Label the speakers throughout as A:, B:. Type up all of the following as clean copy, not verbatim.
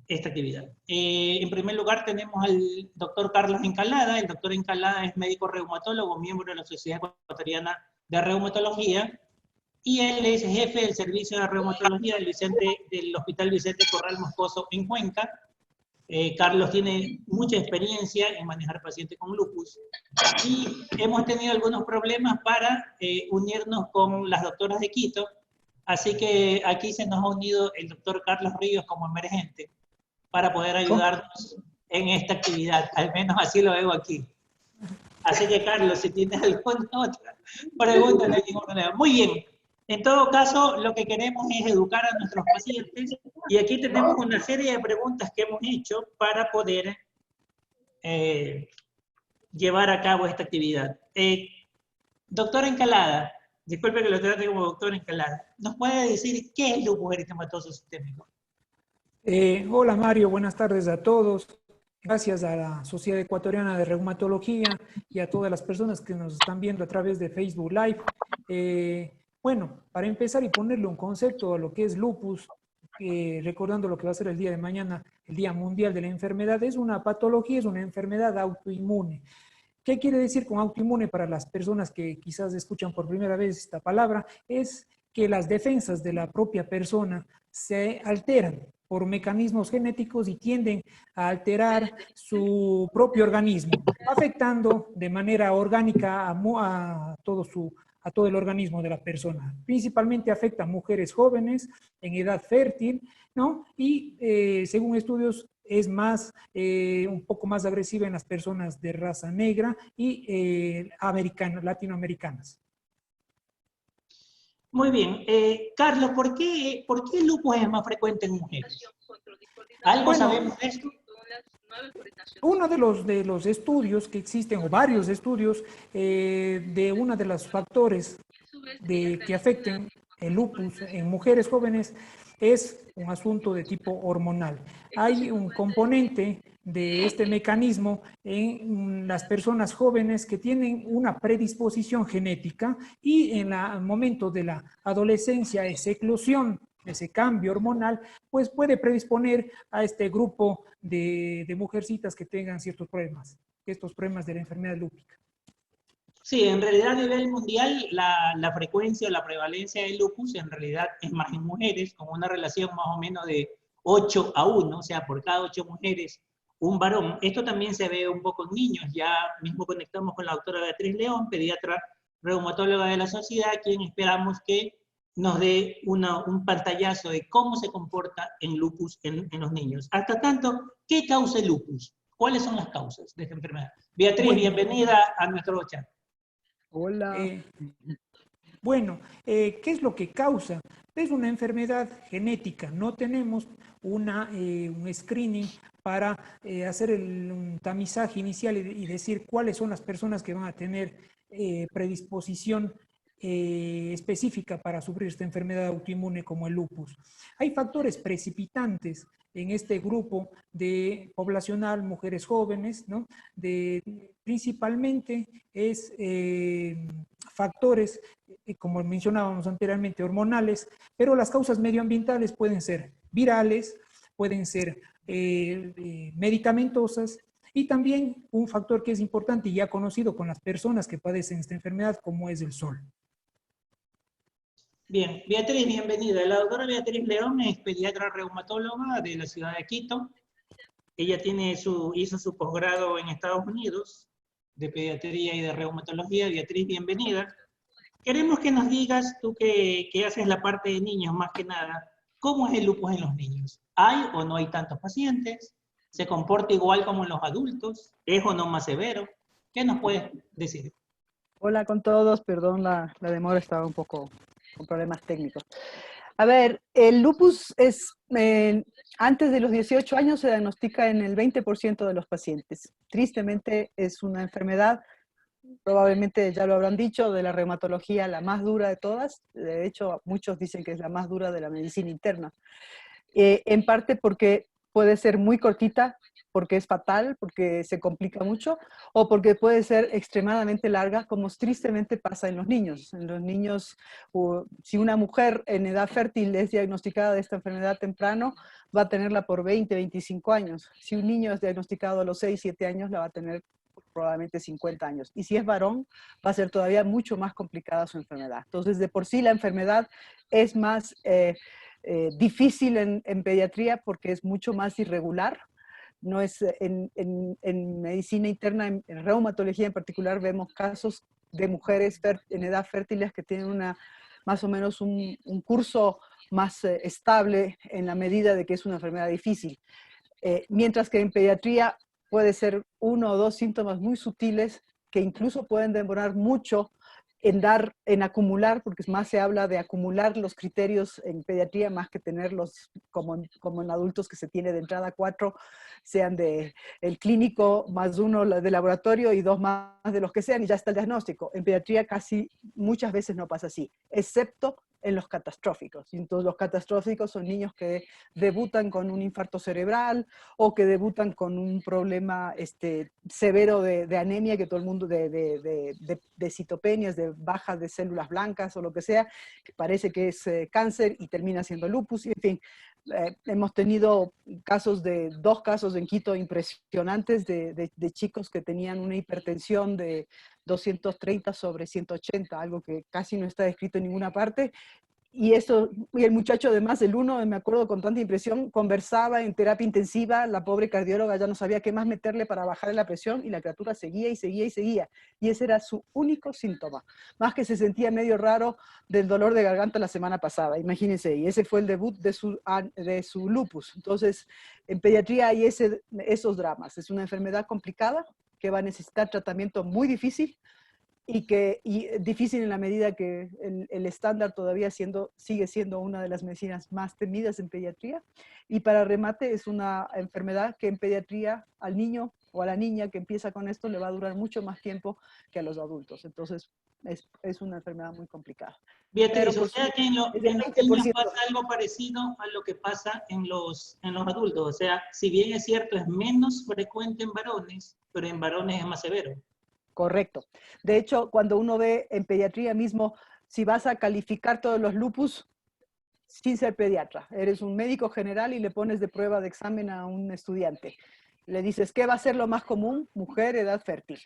A: esta actividad. En primer lugar tenemos al doctor Carlos Encalada. El doctor Encalada es médico reumatólogo, miembro de la Sociedad Ecuatoriana de Reumatología, y él es jefe del servicio de reumatología del Hospital Vicente Corral Moscoso en Cuenca. Carlos tiene mucha experiencia en manejar pacientes con lupus y hemos tenido algunos problemas para unirnos con las doctoras de Quito, así que aquí se nos ha unido el doctor Carlos Ríos como emergente para poder ayudarnos en esta actividad, al menos así lo veo aquí. Así que Carlos, si tienes alguna otra pregunta, no hay ningún problema. Muy bien. En todo caso, lo que queremos es educar a nuestros pacientes y aquí tenemos una serie de preguntas que hemos hecho para poder llevar a cabo esta actividad. Doctora Encalada, disculpe que lo trate como doctora Encalada, ¿nos puede decir qué es lupus eritematoso sistémico?
B: Hola Mario, buenas tardes a todos. Gracias a la Sociedad Ecuatoriana de Reumatología y a todas las personas que nos están viendo a través de Facebook Live. Bueno, para empezar y ponerle un concepto a lo que es lupus, recordando lo que va a ser el día de mañana, el Día Mundial de la Enfermedad, es una patología, es una enfermedad autoinmune. ¿Qué quiere decir con autoinmune para las personas que quizás escuchan por primera vez esta palabra? Es que las defensas de la propia persona se alteran por mecanismos genéticos y tienden a alterar su propio organismo, afectando de manera orgánica a todo el organismo de la persona. Principalmente afecta a mujeres jóvenes en edad fértil, ¿no? Y según estudios es un poco más agresiva en las personas de raza negra y latinoamericanas.
A: Muy bien. Carlos, ¿por qué el lupus es más frecuente en mujeres? ¿Algo sabemos de esto?
B: Uno de los estudios que existen, o varios estudios, de uno de los factores que afecten el lupus en mujeres jóvenes es un asunto de tipo hormonal. Hay un componente de este mecanismo en las personas jóvenes que tienen una predisposición genética y en el momento de la adolescencia, esa eclosión, ese cambio hormonal, pues puede predisponer a este grupo de mujercitas que tengan ciertos problemas, estos problemas de la enfermedad lúpica.
A: Sí, en realidad a nivel mundial la frecuencia o la prevalencia del lupus en realidad es más en mujeres, con una relación más o menos de 8 a 1, o sea, por cada 8 mujeres, un varón. Esto también se ve un poco en niños, ya mismo conectamos con la doctora Beatriz León, pediatra reumatóloga de la sociedad, quien esperamos que nos dé un pantallazo de cómo se comporta en lupus en los niños. Hasta tanto, ¿qué causa el lupus? ¿Cuáles son las causas de esta enfermedad? Beatriz, bienvenida a nuestro chat.
C: Hola.
B: ¿Qué es lo que causa? Es una enfermedad genética. No tenemos un screening para hacer un tamizaje inicial y decir cuáles son las personas que van a tener predisposición específica para sufrir esta enfermedad autoinmune como el lupus. Hay factores precipitantes en este grupo de poblacional, mujeres jóvenes, ¿no? Principalmente es factores, como mencionábamos anteriormente, hormonales, pero las causas medioambientales pueden ser virales, pueden ser medicamentosas, y también un factor que es importante y ya conocido con las personas que padecen esta enfermedad, como es el sol.
A: Bien, Beatriz, bienvenida. La doctora Beatriz León es pediatra reumatóloga de la ciudad de Quito. Ella hizo su posgrado en Estados Unidos de pediatría y de reumatología. Beatriz, bienvenida. Queremos que nos digas, tú que haces la parte de niños más que nada, ¿cómo es el lupus en los niños? ¿Hay o no hay tantos pacientes? ¿Se comporta igual como en los adultos? ¿Es o no más severo? ¿Qué nos puedes decir?
C: Hola con todos, perdón la demora, estaba un poco con problemas técnicos. A ver, el lupus es, antes de los 18 años se diagnostica en el 20% de los pacientes. Tristemente es una enfermedad, probablemente ya lo habrán dicho, de la reumatología la más dura de todas. De hecho, muchos dicen que es la más dura de la medicina interna. En parte porque puede ser muy cortita, porque es fatal, porque se complica mucho, o porque puede ser extremadamente larga, como tristemente pasa en los niños. En los niños, si una mujer en edad fértil es diagnosticada de esta enfermedad temprano, va a tenerla por 20, 25 años. Si un niño es diagnosticado a los 6, 7 años, la va a tener probablemente 50 años. Y si es varón, va a ser todavía mucho más complicada su enfermedad. Entonces, de por sí la enfermedad es más difícil en pediatría porque es mucho más irregular. No es en medicina interna, en reumatología en particular, vemos casos de mujeres en edad fértiles que tienen más o menos un curso más estable en la medida de que es una enfermedad difícil. Mientras que en pediatría puede ser 1 o 2 síntomas muy sutiles que incluso pueden demorar mucho en acumular, porque más se habla de acumular los criterios en pediatría más que tenerlos como en adultos, que se tiene de entrada 4, sean de el clínico más 1 de laboratorio y 2 más de los que sean y ya está el diagnóstico. En pediatría casi muchas veces no pasa así, excepto en los catastróficos. Entonces los catastróficos son niños que debutan con un infarto cerebral o que debutan con un problema severo de anemia, que todo el mundo, de citopenias, de baja de células blancas o lo que sea, que parece que es cáncer y termina siendo lupus. Y en fin, hemos tenido dos casos en Quito impresionantes de chicos que tenían una hipertensión de 230/180, algo que casi no está descrito en ninguna parte. Y el muchacho, además, el uno, me acuerdo con tanta impresión, conversaba en terapia intensiva, la pobre cardióloga ya no sabía qué más meterle para bajarle la presión, y la criatura seguía y seguía y seguía. Y ese era su único síntoma, más que se sentía medio raro del dolor de garganta la semana pasada, imagínense, y ese fue el debut de su lupus. Entonces, en pediatría hay esos dramas. Es una enfermedad complicada que va a necesitar tratamiento muy difícil, y difícil en la medida que el estándar todavía sigue siendo una de las medicinas más temidas en pediatría. Y para remate, es una enfermedad que en pediatría al niño o a la niña que empieza con esto le va a durar mucho más tiempo que a los adultos. Entonces es una enfermedad muy complicada.
A: Beatriz,
C: Pero
A: o sea que en los
C: 20%.
A: niños pasa algo parecido a lo que pasa en los adultos. O sea, si bien es cierto, es menos frecuente en varones, pero en varones es más severo.
C: Correcto. De hecho, cuando uno ve en pediatría mismo, si vas a calificar todos los lupus, sin ser pediatra, eres un médico general y le pones de prueba de examen a un estudiante. Le dices, ¿qué va a ser lo más común? Mujer, edad fértil.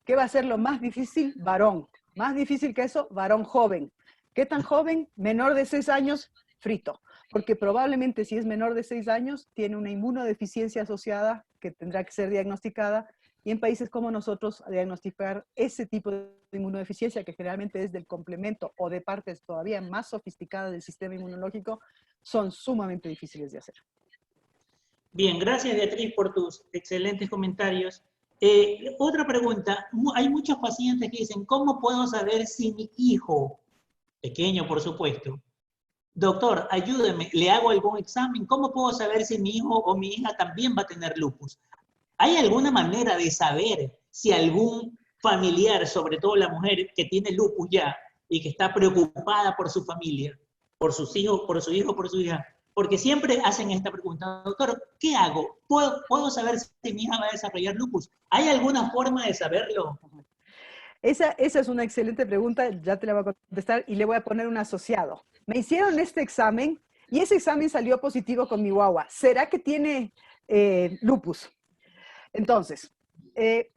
C: ¿Qué va a ser lo más difícil? Varón. Más difícil que eso, varón joven. ¿Qué tan joven? Menor de 6 años, frito. Porque probablemente si es menor de 6 años, tiene una inmunodeficiencia asociada que tendrá que ser diagnosticada. Y en países como nosotros, diagnosticar ese tipo de inmunodeficiencia, que generalmente es del complemento o de partes todavía más sofisticadas del sistema inmunológico, son sumamente difíciles de hacer.
A: Bien, gracias Beatriz por tus excelentes comentarios. Otra pregunta, hay muchos pacientes que dicen, ¿cómo puedo saber si mi hijo, pequeño por supuesto, doctor, ayúdeme, le hago algún examen, ¿cómo puedo saber si mi hijo o mi hija también va a tener lupus? ¿Hay alguna manera de saber si algún familiar, sobre todo la mujer que tiene lupus ya y que está preocupada por su familia, por sus hijos, por su hijo, por su hija? Porque siempre hacen esta pregunta, doctor, ¿qué hago? ¿Puedo saber si mi hija va a desarrollar lupus? ¿Hay alguna forma de saberlo?
C: Esa es una excelente pregunta, ya te la voy a contestar y le voy a poner un asociado. Me hicieron este examen y ese examen salió positivo con mi guagua. ¿Será que tiene lupus? Entonces,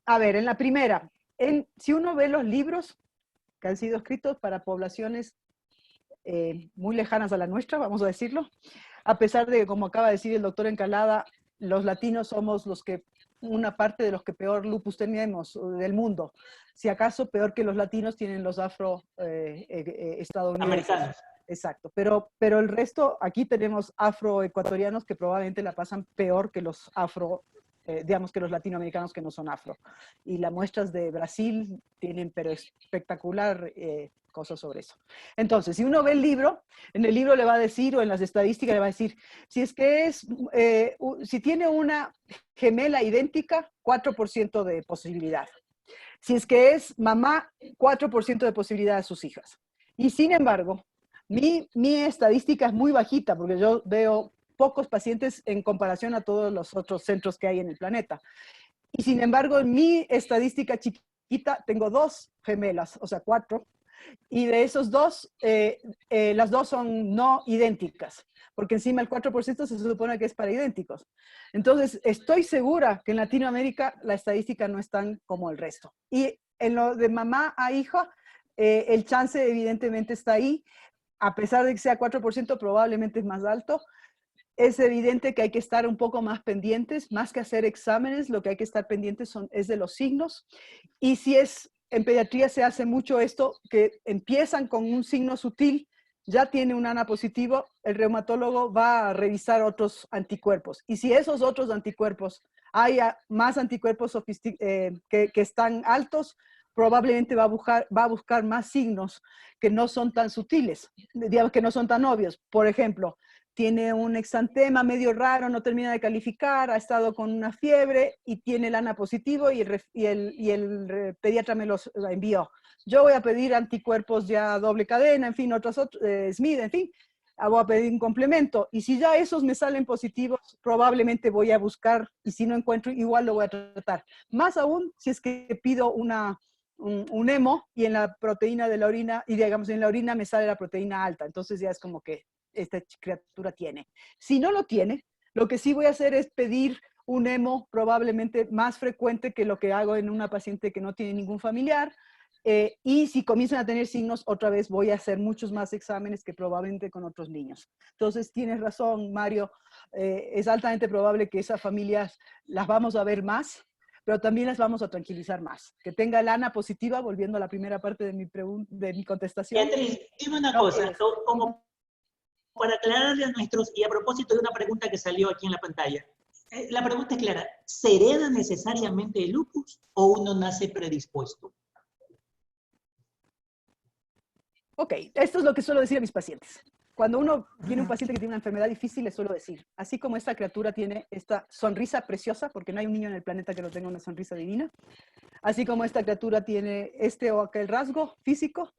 C: a ver, en la primera, si uno ve los libros que han sido escritos para poblaciones muy lejanas a la nuestra, vamos a decirlo, a pesar de, como acaba de decir el doctor Encalada, los latinos somos una parte de los que peor lupus tenemos del mundo. Si acaso peor que los latinos tienen los afroestadounidenses.
A: Americanos.
C: Exacto, pero el resto, aquí tenemos afroecuatorianos que probablemente la pasan peor que los digamos que los latinoamericanos que no son afro. Y las muestras de Brasil tienen, pero espectacular cosas sobre eso. Entonces, si uno ve el libro, en el libro le va a decir, o en las estadísticas le va a decir, si tiene una gemela idéntica, 4% de posibilidad. Si es que es mamá, 4% de posibilidad de sus hijas. Y sin embargo, mi estadística es muy bajita, porque yo veo pocos pacientes en comparación a todos los otros centros que hay en el planeta. Y sin embargo, en mi estadística chiquita, tengo 2 gemelas, o sea, 4, y de esos 2, las 2 son no idénticas, porque encima el 4% se supone que es para idénticos. Entonces, estoy segura que en Latinoamérica la estadística no es tan como el resto. Y en lo de mamá a hija, el chance evidentemente está ahí, a pesar de que sea 4%, probablemente es más alto. Es evidente que hay que estar un poco más pendientes, más que hacer exámenes, lo que hay que estar pendientes es de los signos. Y si es, en pediatría se hace mucho esto, que empiezan con un signo sutil, ya tiene un ANA positivo, el reumatólogo va a revisar otros anticuerpos. Y si esos otros anticuerpos, hay más anticuerpos que están altos, probablemente va a buscar más signos que no son tan sutiles, digamos que no son tan obvios. Por ejemplo, tiene un exantema medio raro, no termina de calificar, ha estado con una fiebre y tiene el ANA positivo y el pediatra me los envió. Yo voy a pedir anticuerpos ya doble cadena, en fin, otros SMID, en fin, voy a pedir un complemento. Y si ya esos me salen positivos, probablemente voy a buscar, y si no encuentro, igual lo voy a tratar. Más aún si es que pido un hemo y en la proteína de la orina, y digamos en la orina me sale la proteína alta, entonces ya es como que esta criatura tiene. Si no lo tiene, lo que sí voy a hacer es pedir un hemo probablemente más frecuente que lo que hago en una paciente que no tiene ningún familiar, y si comienzan a tener signos, otra vez voy a hacer muchos más exámenes que probablemente con otros niños. Entonces tienes razón, Mario, es altamente probable que esas familias las vamos a ver más, pero también las vamos a tranquilizar más. Que tenga el ANA positiva, volviendo a la primera parte de mi contestación.
A: Beatriz, dime una cosa, como para aclararle a nuestros, y a propósito de una pregunta que salió aquí en la pantalla. La pregunta es clara, ¿se hereda necesariamente el lupus o uno nace predispuesto?
C: Ok, esto es lo que suelo decir a mis pacientes. Cuando uno tiene un paciente que tiene una enfermedad difícil, le suelo decir, así como esta criatura tiene esta sonrisa preciosa, porque no hay un niño en el planeta que no tenga una sonrisa divina, así como esta criatura tiene este o aquel rasgo físico,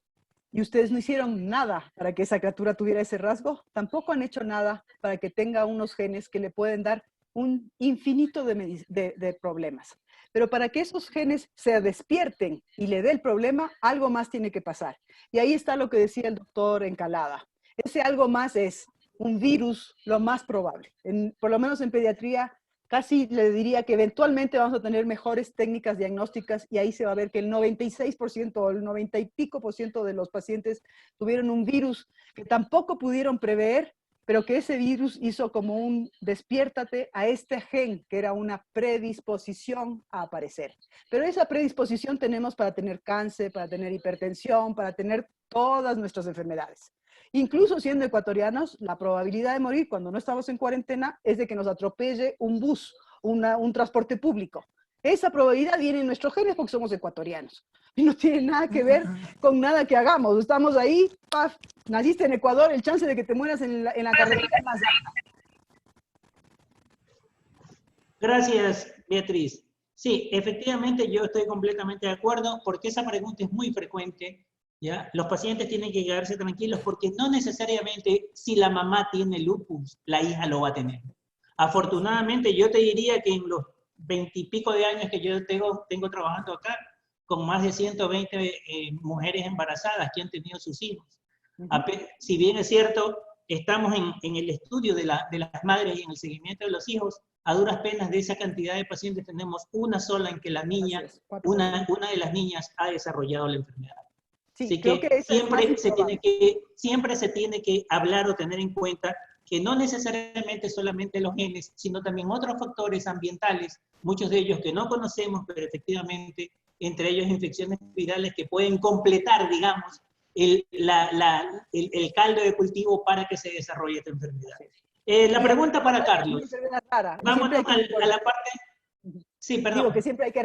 C: y ustedes no hicieron nada para que esa criatura tuviera ese rasgo, tampoco han hecho nada para que tenga unos genes que le pueden dar un infinito de problemas. Pero para que esos genes se despierten y le dé el problema, algo más tiene que pasar. Y ahí está lo que decía el doctor Encalada. Ese algo más es un virus, lo más probable. Por lo menos en pediatría, casi le diría que eventualmente vamos a tener mejores técnicas diagnósticas y ahí se va a ver que el 96% o el 90 y pico % de los pacientes tuvieron un virus que tampoco pudieron prever, pero que ese virus hizo como un despiértate a este gen, que era una predisposición a aparecer. Pero esa predisposición tenemos para tener cáncer, para tener hipertensión, para tener todas nuestras enfermedades. Incluso siendo ecuatorianos, la probabilidad de morir cuando no estamos en cuarentena es de que nos atropelle un bus, un transporte público. Esa probabilidad viene en nuestros genes porque somos ecuatorianos. Y no tiene nada que ver con nada que hagamos. Estamos ahí, paf, naciste en Ecuador, el chance de que te mueras en la carretera es más alta.
A: Gracias, Beatriz. Sí, efectivamente yo estoy completamente de acuerdo porque esa pregunta es muy frecuente. ¿Ya? Los pacientes tienen que quedarse tranquilos porque no necesariamente si la mamá tiene lupus, la hija lo va a tener. Afortunadamente, yo te diría que en los 20 y pico de años que yo tengo trabajando acá, con más de 120 mujeres embarazadas que han tenido sus hijos. Si bien es cierto, estamos en el estudio de las madres y en el seguimiento de los hijos, a duras penas de esa cantidad de pacientes tenemos una sola en que la niña, una de las niñas ha desarrollado la enfermedad.
C: Sí,
A: así
C: creo que
A: siempre se tiene que hablar o tener en cuenta que no necesariamente solamente los genes, sino también otros factores ambientales, muchos de ellos que no conocemos, pero efectivamente, entre ellos infecciones virales que pueden completar, digamos, el caldo de cultivo para que se desarrolle esta enfermedad. La pregunta para Carlos. Vámonos a la parte... Sí, perdón.
C: Digo que siempre hay que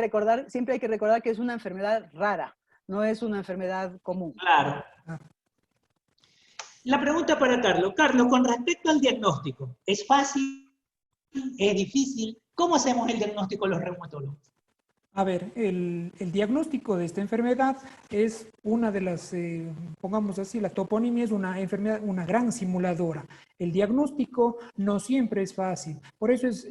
C: recordar que es una enfermedad rara. No es una enfermedad común.
A: Claro. La pregunta para Carlos. Carlos, con respecto al diagnóstico, ¿es fácil? ¿Es difícil? ¿Cómo hacemos el diagnóstico los reumatólogos?
B: A ver, el diagnóstico de esta enfermedad es una de las, pongamos así, la toponimia es una enfermedad, una gran simuladora. El diagnóstico no siempre es fácil. Por eso es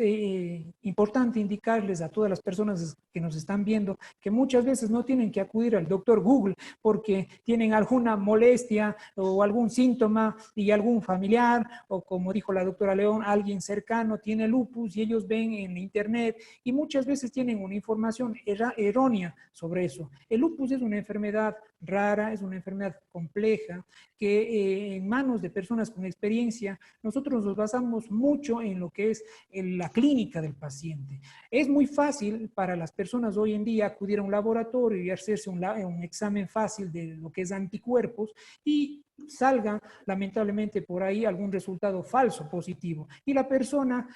B: importante indicarles a todas las personas que nos están viendo que muchas veces no tienen que acudir al doctor Google porque tienen alguna molestia o algún síntoma y algún familiar o, como dijo la doctora León, alguien cercano tiene lupus y ellos ven en internet y muchas veces tienen una información errónea sobre eso. El lupus es una enfermedad rara, es una enfermedad compleja que en manos de personas con experiencia nosotros nos basamos mucho en lo que es la clínica del paciente. Es muy fácil para las personas hoy en día acudir a un laboratorio y hacerse un examen fácil de lo que es anticuerpos y salga lamentablemente por ahí algún resultado falso positivo y la persona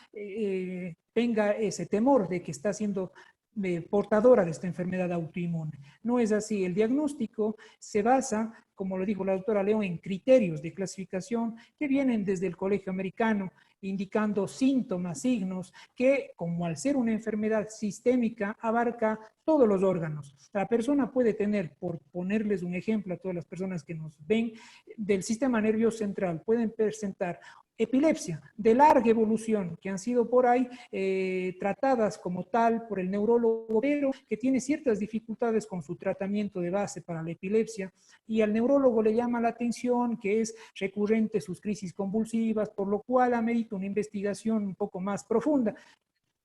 B: tenga ese temor de que está siendo portadora de esta enfermedad autoinmune. No es así. El diagnóstico se basa, como lo dijo la doctora León, en criterios de clasificación que vienen desde el Colegio Americano, indicando síntomas, signos, que como al ser una enfermedad sistémica abarca todos los órganos. La persona puede tener, por ponerles un ejemplo a todas las personas que nos ven, del sistema nervioso central, pueden presentar epilepsia de larga evolución que han sido por ahí tratadas como tal por el neurólogo, pero que tiene ciertas dificultades con su tratamiento de base para la epilepsia y al neurólogo le llama la atención que es recurrente sus crisis convulsivas, por lo cual amerita una investigación un poco más profunda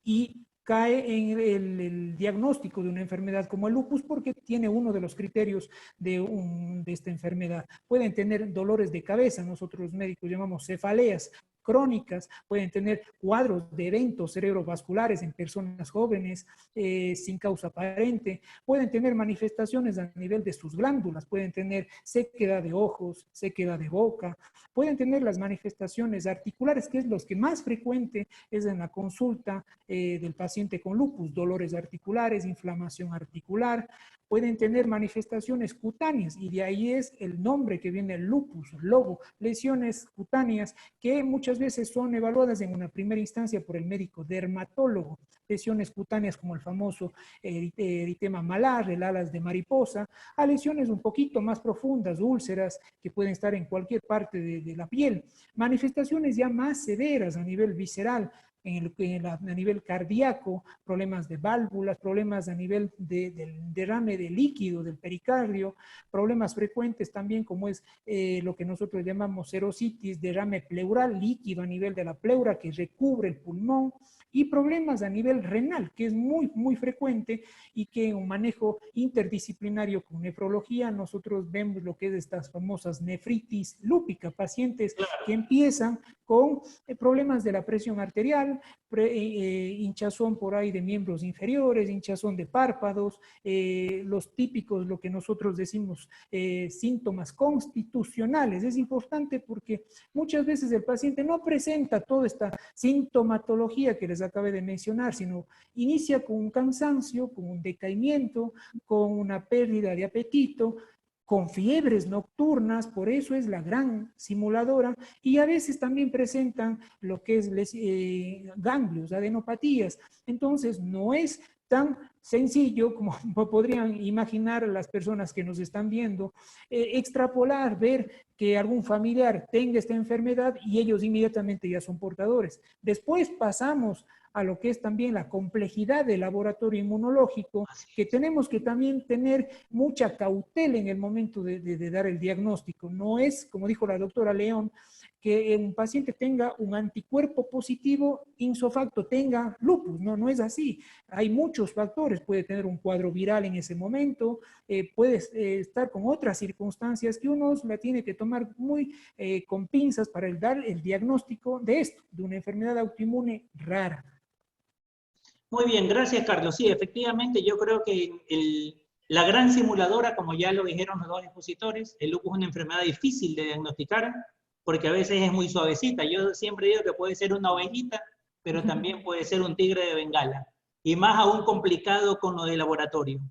B: y cae en el diagnóstico de una enfermedad como el lupus porque tiene uno de los criterios de esta enfermedad. Pueden tener dolores de cabeza, nosotros los médicos llamamos cefaleas crónicas, pueden tener cuadros de eventos cerebrovasculares en personas jóvenes sin causa aparente, pueden tener manifestaciones a nivel de sus glándulas, pueden tener sequedad de ojos, sequedad de boca, pueden tener las manifestaciones articulares, que es lo que más frecuente es en la consulta del paciente con lupus, dolores articulares, inflamación articular, pueden tener manifestaciones cutáneas y de ahí es el nombre que viene el lupus, lobo, lesiones cutáneas que muchas veces son evaluadas en una primera instancia por el médico dermatólogo, lesiones cutáneas como el famoso eritema malar, el alas de mariposa, a lesiones un poquito más profundas, úlceras que pueden estar en cualquier parte de la piel, manifestaciones ya más severas a nivel visceral, a nivel cardíaco, problemas de válvulas, problemas a nivel del derrame de líquido del pericardio, problemas frecuentes también como es lo que nosotros llamamos serositis, derrame pleural, líquido a nivel de la pleura que recubre el pulmón, y problemas a nivel renal, que es muy frecuente y que en un manejo interdisciplinario con nefrología nosotros vemos lo que es estas famosas nefritis lúpica, pacientes que empiezan con problemas de la presión arterial, hinchazón por ahí de miembros inferiores, hinchazón de párpados, los típicos, lo que nosotros decimos, síntomas constitucionales. Es importante porque muchas veces el paciente no presenta toda esta sintomatología que les acabé de mencionar, sino inicia con un cansancio, con un decaimiento, con una pérdida de apetito, con fiebres nocturnas, por eso es la gran simuladora, y a veces también presentan lo que es ganglios, adenopatías. Entonces, no es tan sencillo como podrían imaginar las personas que nos están viendo, extrapolar, ver que algún familiar tenga esta enfermedad y ellos inmediatamente ya son portadores. Después pasamos a lo que es también la complejidad del laboratorio inmunológico, que tenemos que también tener mucha cautela en el momento de dar el diagnóstico. No es, como dijo la doctora León, que un paciente tenga un anticuerpo positivo ipso facto, tenga lupus. No es así. Hay muchos factores. Puede tener un cuadro viral en ese momento, puede estar con otras circunstancias que uno la tiene que tomar muy con pinzas para dar el diagnóstico de esto, de una enfermedad autoinmune rara.
A: Muy bien, gracias Carlos. Sí, efectivamente yo creo que la gran simuladora, como ya lo dijeron los dos expositores, el lupus es una enfermedad difícil de diagnosticar porque a veces es muy suavecita. Yo siempre digo que puede ser una ovejita, pero también puede ser un tigre de Bengala. Y más aún complicado con lo de laboratorio.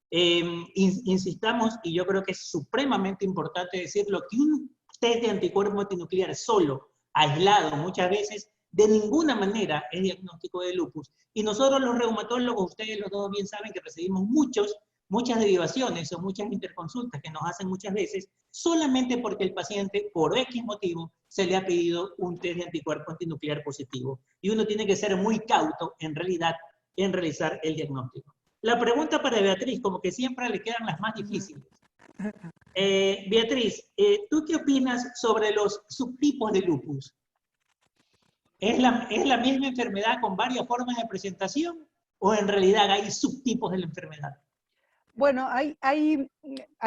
A: Insistamos, y yo creo que es supremamente importante decirlo, que un test de anticuerpo antinuclear solo, aislado, muchas veces, de ninguna manera es diagnóstico de lupus. Y nosotros los reumatólogos, ustedes los dos bien saben que recibimos muchos muchas derivaciones o muchas interconsultas que nos hacen muchas veces, solamente porque el paciente, por X motivo, se le ha pedido un test de anticuerpo antinuclear positivo. Y uno tiene que ser muy cauto, en realidad, en realizar el diagnóstico. La pregunta para Beatriz, como que siempre le quedan las más difíciles. Beatriz, ¿tú qué opinas sobre los subtipos de lupus? ¿Es la misma enfermedad con varias formas de presentación o en realidad hay subtipos de la enfermedad?
C: Bueno, hay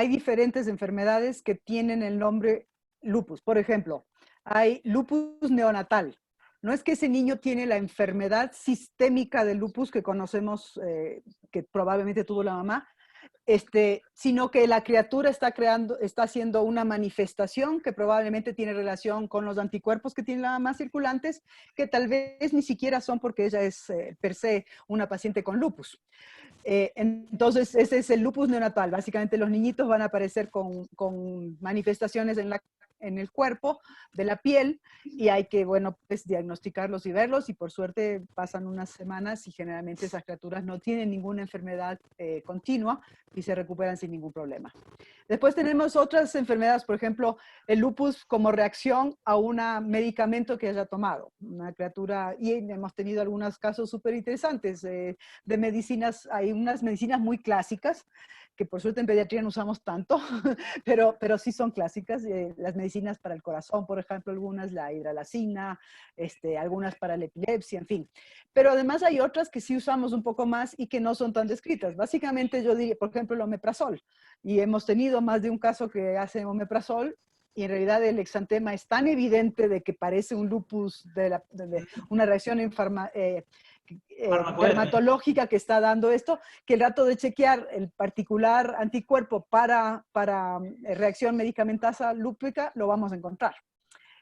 C: diferentes enfermedades que tienen el nombre lupus. Por ejemplo, hay lupus neonatal. No es que ese niño tiene la enfermedad sistémica de lupus que conocemos, que probablemente tuvo la mamá, sino que la criatura está haciendo una manifestación que probablemente tiene relación con los anticuerpos que tiene la mamá circulantes, que tal vez ni siquiera son porque ella es per se una paciente con lupus. Entonces, ese es el lupus neonatal. Básicamente los niñitos van a aparecer con manifestaciones en el cuerpo, de la piel, y hay que, bueno, pues diagnosticarlos y verlos, y por suerte pasan unas semanas y generalmente esas criaturas no tienen ninguna enfermedad continua y se recuperan sin ningún problema. Después tenemos otras enfermedades, por ejemplo, el lupus como reacción a un medicamento que haya tomado. Una criatura, y hemos tenido algunos casos súper interesantes de medicinas. Hay unas medicinas muy clásicas, que por suerte en pediatría no usamos tanto, pero sí son clásicas. Las medicinas para el corazón, por ejemplo, algunas, la hidralazina, algunas para la epilepsia, en fin. Pero además hay otras que sí usamos un poco más y que no son tan descritas. Básicamente yo diría, por ejemplo, el omeprazol. Y hemos tenido más de un caso que hace omeprazol, y en realidad el exantema es tan evidente de que parece un lupus, de una reacción dermatológica que está dando esto, que el rato de chequear el particular anticuerpo para reacción medicamentosa lúpica lo vamos a encontrar.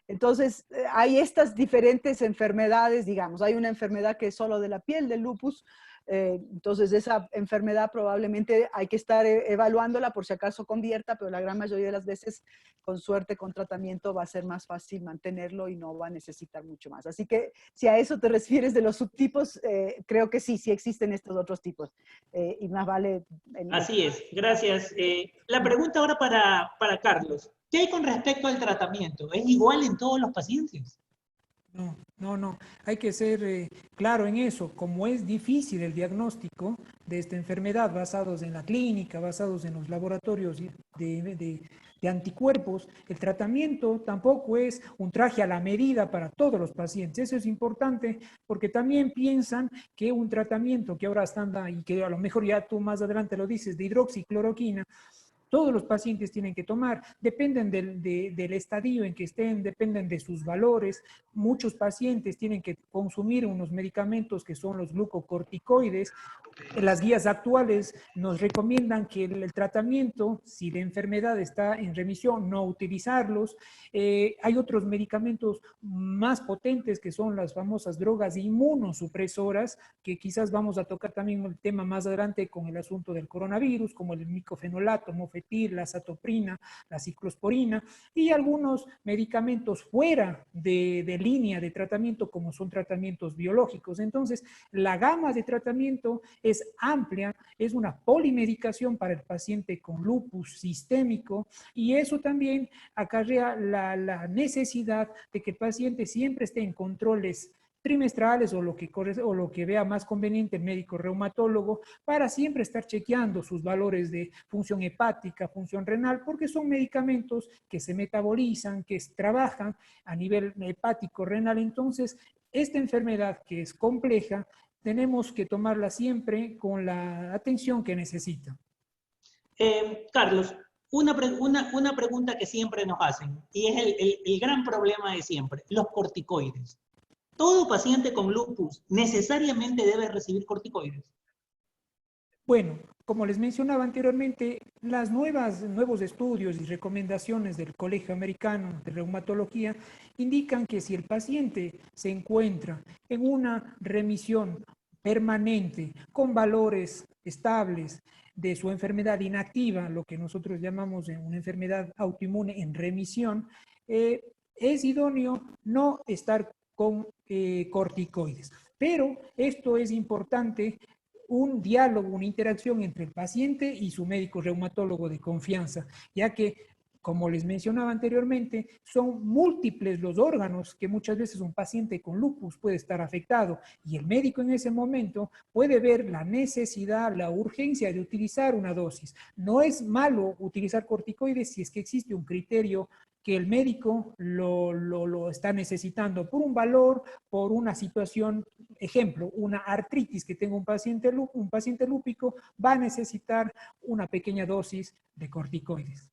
C: Entonces, hay estas diferentes enfermedades, digamos. Hay una enfermedad que es solo de la piel, del lupus. Entonces, esa enfermedad probablemente hay que estar evaluándola por si acaso convierta, pero la gran mayoría de las veces, con suerte, con tratamiento, va a ser más fácil mantenerlo y no va a necesitar mucho más. Así que, si a eso te refieres de los subtipos, creo que sí existen estos otros tipos. Y más vale...
A: Así es, gracias. La pregunta ahora para Carlos. ¿Qué hay con respecto al tratamiento? ¿Es igual en todos los pacientes?
B: No. Hay que ser claro en eso. Como es difícil el diagnóstico de esta enfermedad basados en la clínica, basados en los laboratorios de anticuerpos, el tratamiento tampoco es un traje a la medida para todos los pacientes. Eso es importante porque también piensan que un tratamiento que ahora están, y que a lo mejor ya tú más adelante lo dices, de hidroxicloroquina, todos los pacientes tienen que tomar, dependen del estadio en que estén, dependen de sus valores. Muchos pacientes tienen que consumir unos medicamentos que son los glucocorticoides. Las guías actuales nos recomiendan que el tratamiento, si la enfermedad está en remisión, no utilizarlos. Hay otros medicamentos más potentes que son las famosas drogas inmunosupresoras, que quizás vamos a tocar también el tema más adelante con el asunto del coronavirus, como el micofenolato, mofetil, la azathioprina, la ciclosporina, y algunos medicamentos fuera de línea de tratamiento, como son tratamientos biológicos. Entonces, la gama de tratamiento es amplia, es una polimedicación para el paciente con lupus sistémico, y eso también acarrea la necesidad de que el paciente siempre esté en controles trimestrales o lo que vea más conveniente el médico reumatólogo, para siempre estar chequeando sus valores de función hepática, función renal, porque son medicamentos que se metabolizan, que trabajan a nivel hepático renal. Entonces, esta enfermedad, que es compleja, tenemos que tomarla siempre con la atención que necesita.
A: Carlos, una pregunta que siempre nos hacen, y es el gran problema de siempre, los corticoides. ¿Todo paciente con lupus necesariamente debe recibir corticoides?
B: Bueno, como les mencionaba anteriormente, nuevos estudios y recomendaciones del Colegio Americano de Reumatología indican que si el paciente se encuentra en una remisión permanente con valores estables de su enfermedad inactiva, lo que nosotros llamamos una enfermedad autoinmune en remisión, es idóneo no estar con corticoides. Pero esto es importante un diálogo, una interacción entre el paciente y su médico reumatólogo de confianza, ya que, como les mencionaba anteriormente, son múltiples los órganos que muchas veces un paciente con lupus puede estar afectado y el médico en ese momento puede ver la necesidad, la urgencia de utilizar una dosis. No es malo utilizar corticoides si es que existe un criterio que el médico lo está necesitando por un valor, por una situación, ejemplo, una artritis que tenga un paciente lúpico, va a necesitar una pequeña dosis de corticoides.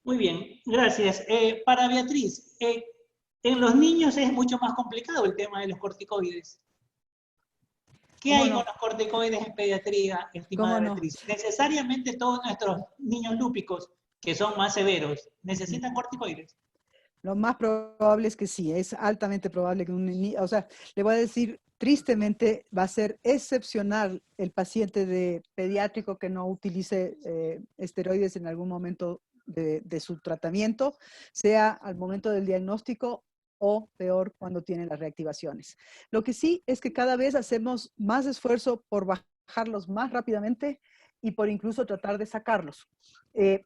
A: Muy bien, gracias. Para Beatriz, en los niños es mucho más complicado el tema de los corticoides. ¿Qué
C: ¿Cómo
A: hay
C: no?
A: con los corticoides en pediatría, estimada
C: ¿Cómo no?
A: Beatriz? ¿Necesariamente todos nuestros niños lúpicos, que son más severos, necesitan corticoides?
C: Lo más probable es que sí, es altamente probable que un niño, o sea, le voy a decir, tristemente va a ser excepcional el paciente de pediátrico que no utilice esteroides en algún momento de su tratamiento, sea al momento del diagnóstico o peor cuando tiene las reactivaciones. Lo que sí es que cada vez hacemos más esfuerzo por bajarlos más rápidamente y por incluso tratar de sacarlos.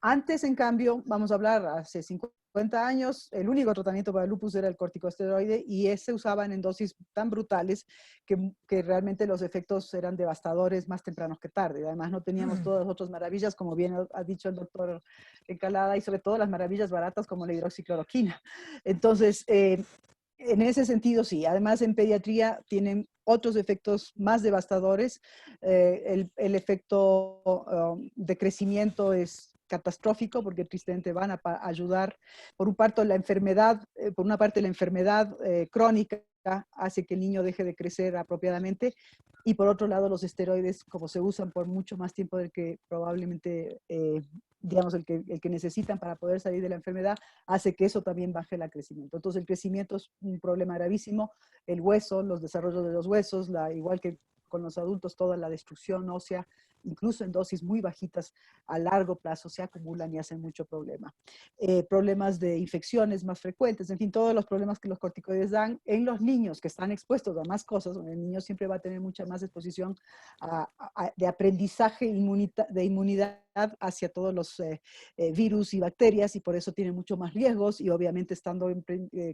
C: Antes, en cambio, vamos a hablar hace 50 años, el único tratamiento para el lupus era el corticosteroide y ese usaban en dosis tan brutales que realmente los efectos eran devastadores más tempranos que tarde. Además, no teníamos todas las otras maravillas, como bien ha dicho el doctor Encalada, y sobre todo las maravillas baratas como la hidroxicloroquina. Entonces, en ese sentido, sí. Además, en pediatría tienen otros efectos más devastadores. El efecto de crecimiento es catastrófico porque tristemente van a ayudar. Por un parto, la enfermedad, por una parte la enfermedad crónica hace que el niño deje de crecer apropiadamente y por otro lado los esteroides, como se usan por mucho más tiempo del que probablemente digamos, el que necesitan para poder salir de la enfermedad, hace que eso también baje el crecimiento. Entonces, el crecimiento es un problema gravísimo. El hueso, los desarrollos de los huesos, igual que con los adultos, toda la destrucción ósea, incluso en dosis muy bajitas, a largo plazo se acumulan y hacen mucho problema. Problemas de infecciones más frecuentes, en fin, todos los problemas que los corticoides dan en los niños que están expuestos a más cosas. El niño siempre va a tener mucha más exposición de aprendizaje de inmunidad hacia todos los virus y bacterias y por eso tiene mucho más riesgos y obviamente estando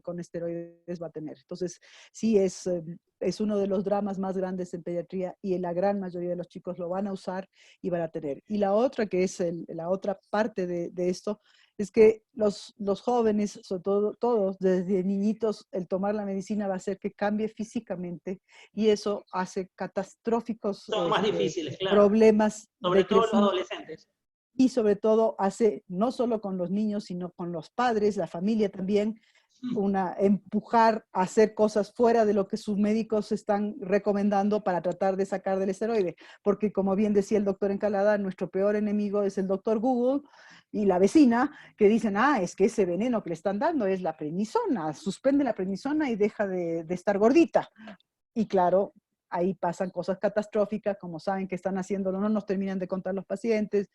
C: con esteroides va a tener. Entonces, sí es uno de los dramas más grandes en pediatría y la gran mayoría de los chicos lo van a usar y van a tener. Y la otra, que es la otra parte de esto, es que los jóvenes, sobre todo todos, desde niñitos, el tomar la medicina va a hacer que cambie físicamente y eso hace catastróficos
A: Son más difíciles, claro.
C: problemas
A: Sobre
C: de
A: todo los
C: crecimiento.
A: adolescentes.
C: Y sobre todo hace, no solo con los niños, sino con los padres, la familia también, empujar a hacer cosas fuera de lo que sus médicos están recomendando para tratar de sacar del esteroide. Porque como bien decía el doctor Encalada, nuestro peor enemigo es el doctor Google y la vecina que dicen, es que ese veneno que le están dando es la prednisona, suspende la prednisona y deja de estar gordita. Y claro, ahí pasan cosas catastróficas, como saben que están haciéndolo, no nos terminan de contar los pacientes,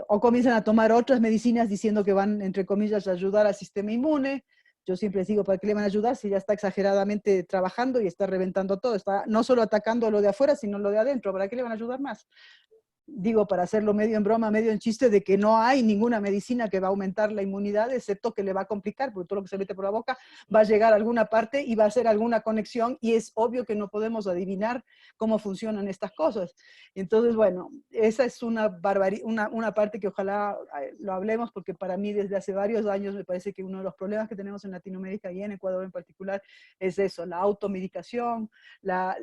C: o comienzan a tomar otras medicinas diciendo que van, entre comillas, a ayudar al sistema inmune. Yo siempre les digo, ¿para qué le van a ayudar si ya está exageradamente trabajando y está reventando todo? Está no solo atacando lo de afuera, sino lo de adentro. ¿Para qué le van a ayudar más? Digo, para hacerlo medio en broma, medio en chiste, de que no hay ninguna medicina que va a aumentar la inmunidad, excepto que le va a complicar, porque todo lo que se mete por la boca va a llegar a alguna parte y va a hacer alguna conexión, y es obvio que no podemos adivinar cómo funcionan estas cosas. Entonces, bueno, esa es una parte que ojalá lo hablemos, porque para mí desde hace varios años me parece que uno de los problemas que tenemos en Latinoamérica y en Ecuador en particular es eso, la automedicación,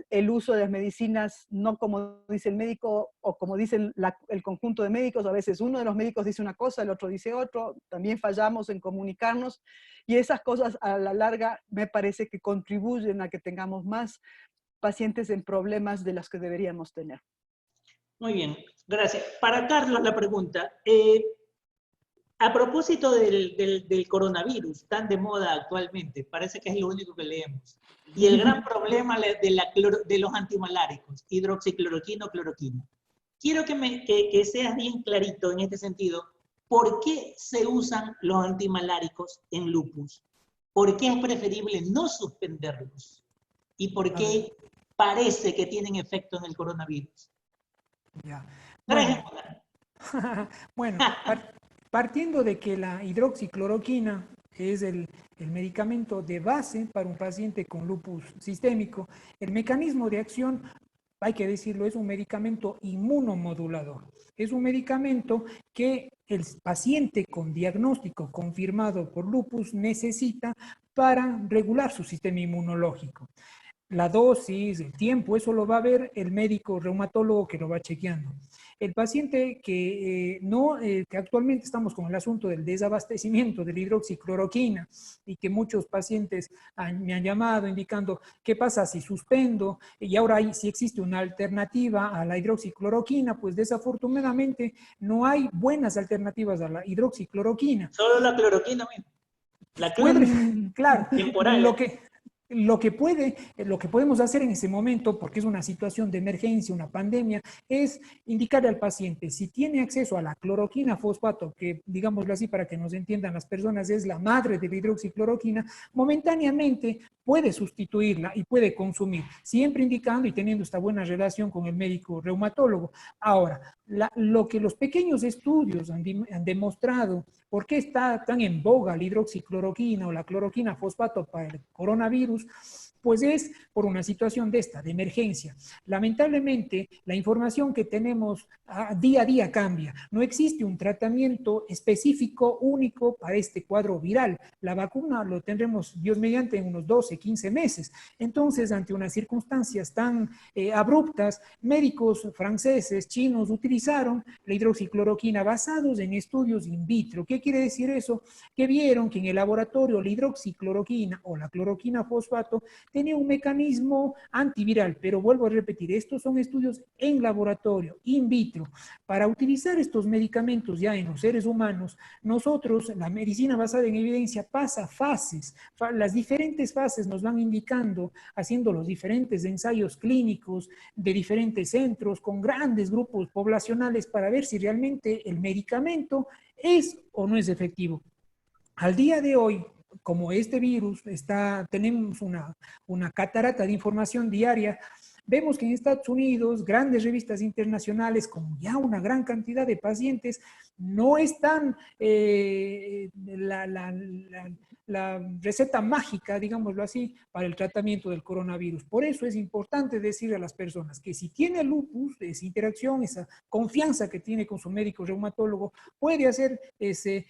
C: el uso de las medicinas, no como dice el médico o como dice el conjunto de médicos. A veces uno de los médicos dice una cosa, el otro dice otro, también fallamos en comunicarnos y esas cosas a la larga me parece que contribuyen a que tengamos más pacientes en problemas de los que deberíamos tener.
A: Muy bien, gracias. Para Carlos la pregunta, a propósito del coronavirus, tan de moda actualmente, parece que es lo único que leemos, y el gran problema de los antimaláricos, hidroxicloroquina o cloroquina. Quiero que seas bien clarito en este sentido, ¿por qué se usan los antimaláricos en lupus? ¿Por qué es preferible no suspenderlos? ¿Y por qué parece que tienen efecto en el coronavirus.
B: Ya.
A: Tres
B: Bueno,
A: en una.
B: bueno, partiendo de que la hidroxicloroquina es el medicamento de base para un paciente con lupus sistémico, el mecanismo de acción, hay que decirlo, es un medicamento inmunomodulador. Es un medicamento que el paciente con diagnóstico confirmado por lupus necesita para regular su sistema inmunológico. La dosis, el tiempo, eso lo va a ver el médico reumatólogo que lo va chequeando. El paciente que actualmente estamos con el asunto del desabastecimiento de la hidroxicloroquina y que muchos pacientes me han llamado indicando qué pasa si suspendo y ahora si existe una alternativa a la hidroxicloroquina, pues desafortunadamente no hay buenas alternativas a la hidroxicloroquina.
A: Solo la cloroquina mismo. La
B: Puede, claro,
A: temporal.
B: lo que podemos hacer en ese momento, porque es una situación de emergencia, una pandemia, es indicarle al paciente, si tiene acceso a la cloroquina fosfato, que digámoslo así para que nos entiendan las personas, es la madre de la hidroxicloroquina, momentáneamente puede sustituirla y puede consumir, siempre indicando y teniendo esta buena relación con el médico reumatólogo. Ahora, lo que los pequeños estudios han demostrado, ¿por qué está tan en boga la hidroxicloroquina o la cloroquina fosfato para el coronavirus? Pues es por una situación de emergencia. Lamentablemente, la información que tenemos día a día cambia. No existe un tratamiento específico, único para este cuadro viral. La vacuna lo tendremos, Dios mediante, en unos 12, 15 meses. Entonces, ante unas circunstancias tan abruptas, médicos franceses, chinos, utilizaron la hidroxicloroquina basados en estudios in vitro. ¿Qué quiere decir eso? Que vieron que en el laboratorio la hidroxicloroquina o la cloroquina fosfato tenía un mecanismo antiviral, pero vuelvo a repetir, estos son estudios en laboratorio, in vitro. Para utilizar estos medicamentos ya en los seres humanos, nosotros, la medicina basada en evidencia, pasa fases. Las diferentes fases nos van indicando, haciendo los diferentes ensayos clínicos de diferentes centros, con grandes grupos poblacionales, para ver si realmente el medicamento es o no es efectivo. Al día de hoy, como este virus tenemos una catarata de información diaria, vemos que en Estados Unidos, grandes revistas internacionales con ya una gran cantidad de pacientes, no están la receta mágica, digámoslo así, para el tratamiento del coronavirus. Por eso es importante decirle a las personas que si tiene lupus, esa interacción, esa confianza que tiene con su médico reumatólogo, puede hacer ese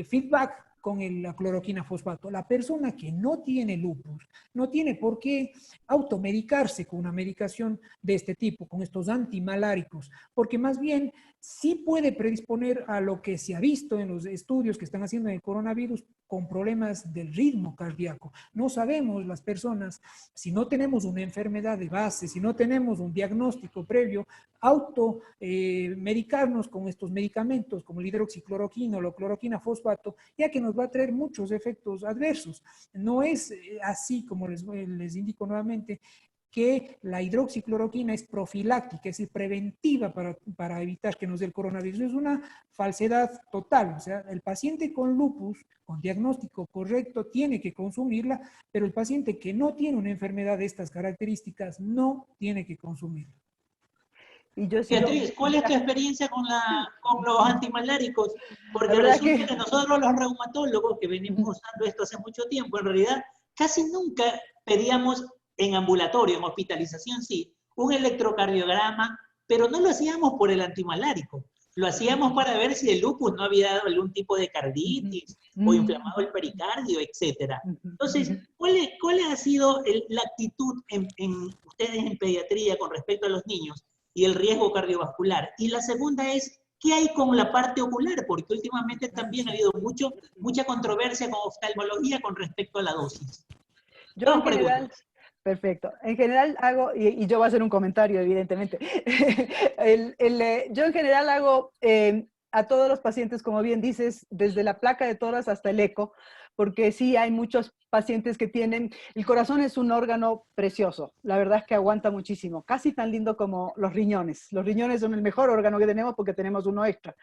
B: feedback con la cloroquina fosfato. La persona que no tiene lupus no tiene por qué automedicarse con una medicación de este tipo, con estos antimaláricos, porque más bien sí puede predisponer a lo que se ha visto en los estudios que están haciendo en el coronavirus con problemas del ritmo cardíaco. No sabemos las personas, si no tenemos una enfermedad de base, si no tenemos un diagnóstico previo, medicarnos con estos medicamentos como el hidroxicloroquina o la cloroquina fosfato, ya que nos va a traer muchos efectos adversos. No es así como les indico nuevamente, que la hidroxicloroquina es profiláctica, es preventiva para evitar que nos dé el coronavirus. Es una falsedad total. O sea, el paciente con lupus, con diagnóstico correcto, tiene que consumirla, pero el paciente que no tiene una enfermedad de estas características no tiene que consumirla.
C: Y yo
A: Beatriz, ¿cuál es tu experiencia con los antimaláricos? Porque resulta que nosotros los reumatólogos que venimos usando esto hace mucho tiempo, en realidad casi nunca pedíamos en ambulatorio, en hospitalización sí, un electrocardiograma, pero no lo hacíamos por el antimalárico. Lo hacíamos para ver si el lupus no había dado algún tipo de carditis o inflamado el pericardio, etc. Entonces, ¿cuál ha sido la actitud en ustedes en pediatría con respecto a los niños y el riesgo cardiovascular? Y la segunda es, ¿qué hay con la parte ocular? Porque últimamente también ha habido mucha controversia con oftalmología con respecto a la dosis.
C: Yo en general, perfecto, en general hago, y yo voy a hacer un comentario evidentemente, yo en general hago a todos los pacientes, como bien dices, desde la placa de toras hasta el eco, porque sí hay muchos pacientes que tienen, el corazón es un órgano precioso, la verdad es que aguanta muchísimo, casi tan lindo como los riñones. Los riñones son el mejor órgano que tenemos porque tenemos uno extra,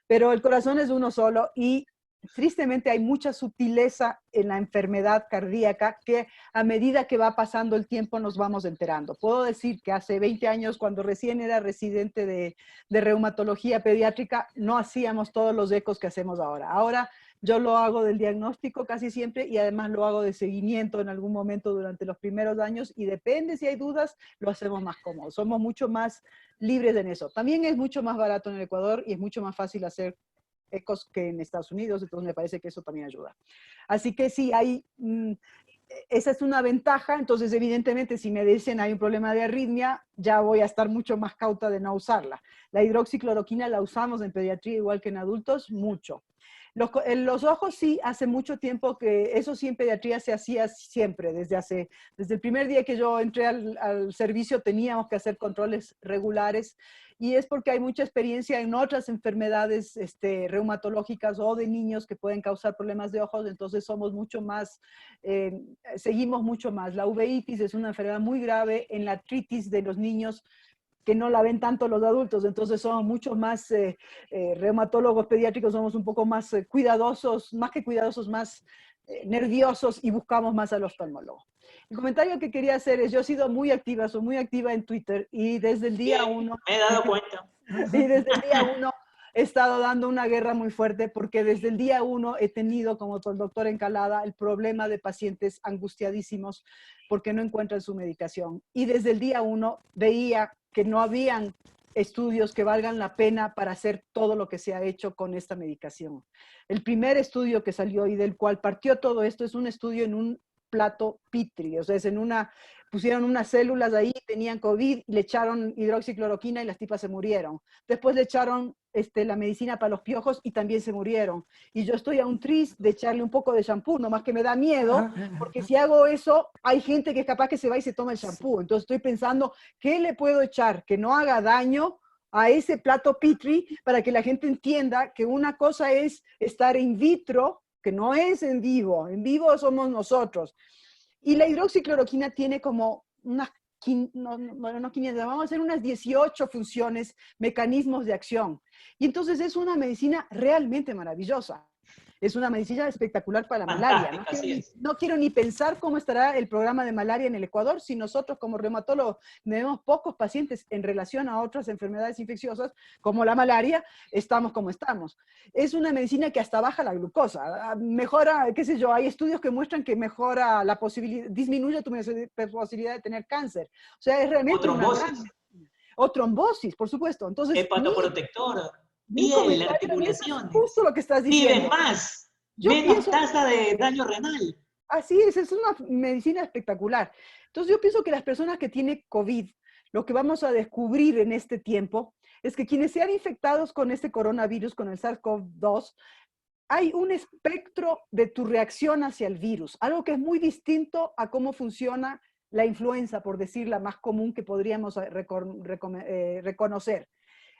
C: pero el corazón es uno solo y tristemente hay mucha sutileza en la enfermedad cardíaca que a medida que va pasando el tiempo nos vamos enterando. Puedo decir que hace 20 años, cuando recién era residente de reumatología pediátrica, no hacíamos todos los ecos que hacemos ahora. Ahora yo lo hago del diagnóstico casi siempre y además lo hago de seguimiento en algún momento durante los primeros años y depende si hay dudas, lo hacemos más cómodo. Somos mucho más libres en eso. También es mucho más barato en el Ecuador y es mucho más fácil hacer ecos que en Estados Unidos, entonces me parece que eso también ayuda. Así que sí, esa es una ventaja, entonces evidentemente si me dicen hay un problema de arritmia, ya voy a estar mucho más cauta de no usarla. La hidroxicloroquina la usamos en pediatría igual que en adultos, mucho. Los ojos sí, hace mucho tiempo que eso sí en pediatría se hacía siempre, desde el primer día que yo entré al servicio teníamos que hacer controles regulares y es porque hay mucha experiencia en otras enfermedades reumatológicas o de niños que pueden causar problemas de ojos, entonces somos mucho más, seguimos mucho más. La uveitis es una enfermedad muy grave en la artritis de los niños que no la ven tanto los adultos, entonces somos mucho más reumatólogos pediátricos, somos un poco más cuidadosos, más que cuidadosos, más nerviosos y buscamos más al oftalmólogo. El comentario que quería hacer es, yo he sido muy activa, soy muy activa en Twitter y desde el día uno...
A: Me he dado cuenta.
C: Y desde el día uno he estado dando una guerra muy fuerte porque desde el día uno he tenido, como el doctor Encalada, el problema de pacientes angustiadísimos porque no encuentran su medicación. Y desde el día uno veía que no habían estudios que valgan la pena para hacer todo lo que se ha hecho con esta medicación. El primer estudio que salió y del cual partió todo esto es un estudio en un plato Petri, o sea, pusieron unas células ahí, tenían COVID, y le echaron hidroxicloroquina y las tipas se murieron. Después le echaron la medicina para los piojos y también se murieron. Y yo estoy a un tris de echarle un poco de shampoo, nomás que me da miedo, porque si hago eso, hay gente que es capaz que se va y se toma el shampoo. Entonces estoy pensando, ¿qué le puedo echar que no haga daño a ese plato Petri para que la gente entienda que una cosa es estar in vitro, que no es en vivo somos nosotros. Y la hidroxicloroquina tiene como unas, no 500, vamos a hacer unas 18 funciones, mecanismos de acción. Y entonces es una medicina realmente maravillosa. Es una medicina espectacular para la malaria. No quiero ni pensar cómo estará el programa de malaria en el Ecuador si nosotros como reumatólogos tenemos pocos pacientes en relación a otras enfermedades infecciosas como la malaria, estamos como estamos. Es una medicina que hasta baja la glucosa, mejora, qué sé yo, hay estudios que muestran que mejora la posibilidad, disminuye tu posibilidad de tener cáncer. O sea, es realmente o trombosis, por supuesto. Entonces,
A: hepatoprotector.
C: Mi
A: Piel,
C: articulaciones. Justo lo que estás diciendo.
A: Viven más, menos tasa de daño renal.
C: Así es una medicina espectacular. Entonces yo pienso que las personas que tienen COVID, lo que vamos a descubrir en este tiempo es que quienes sean infectados con este coronavirus, con el SARS-CoV-2, hay un espectro de tu reacción hacia el virus, algo que es muy distinto a cómo funciona la influenza, por decir la más común que podríamos reconocer.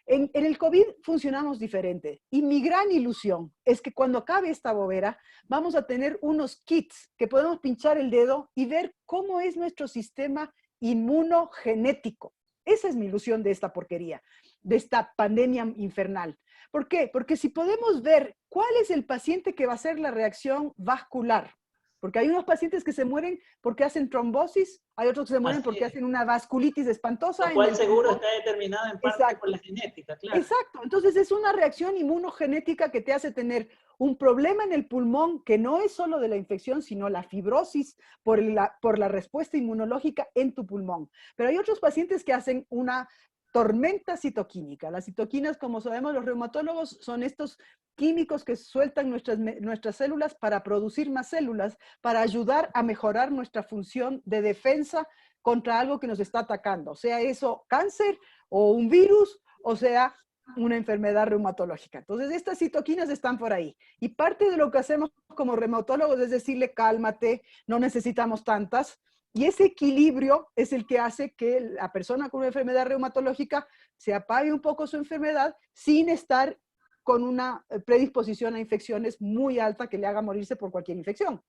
C: En el COVID funcionamos diferente y mi gran ilusión es que cuando acabe esta bobera vamos a tener unos kits que podemos pinchar el dedo y ver cómo es nuestro sistema inmunogenético. Esa es mi ilusión de esta porquería, de esta pandemia infernal. ¿Por qué? Porque si podemos ver cuál es el paciente que va a hacer la reacción vascular, porque hay unos pacientes que se mueren porque hacen trombosis, hay otros que se mueren porque hacen una vasculitis espantosa.
A: Lo cual seguro está determinado en parte por la genética, claro.
C: Exacto, entonces es una reacción inmunogenética que te hace tener un problema en el pulmón que no es solo de la infección, sino la fibrosis por la respuesta inmunológica en tu pulmón. Pero hay otros pacientes que hacen una tormenta citoquímica. Las citoquinas, como sabemos los reumatólogos, son estos químicos que sueltan nuestras células para producir más células, para ayudar a mejorar nuestra función de defensa contra algo que nos está atacando, sea eso cáncer o un virus, o sea una enfermedad reumatológica. Entonces, estas citoquinas están por ahí. Y parte de lo que hacemos como reumatólogos es decirle, cálmate, no necesitamos tantas. Y ese equilibrio es el que hace que la persona con una enfermedad reumatológica se apague un poco su enfermedad sin estar con una predisposición a infecciones muy alta que le haga morirse por cualquier infección.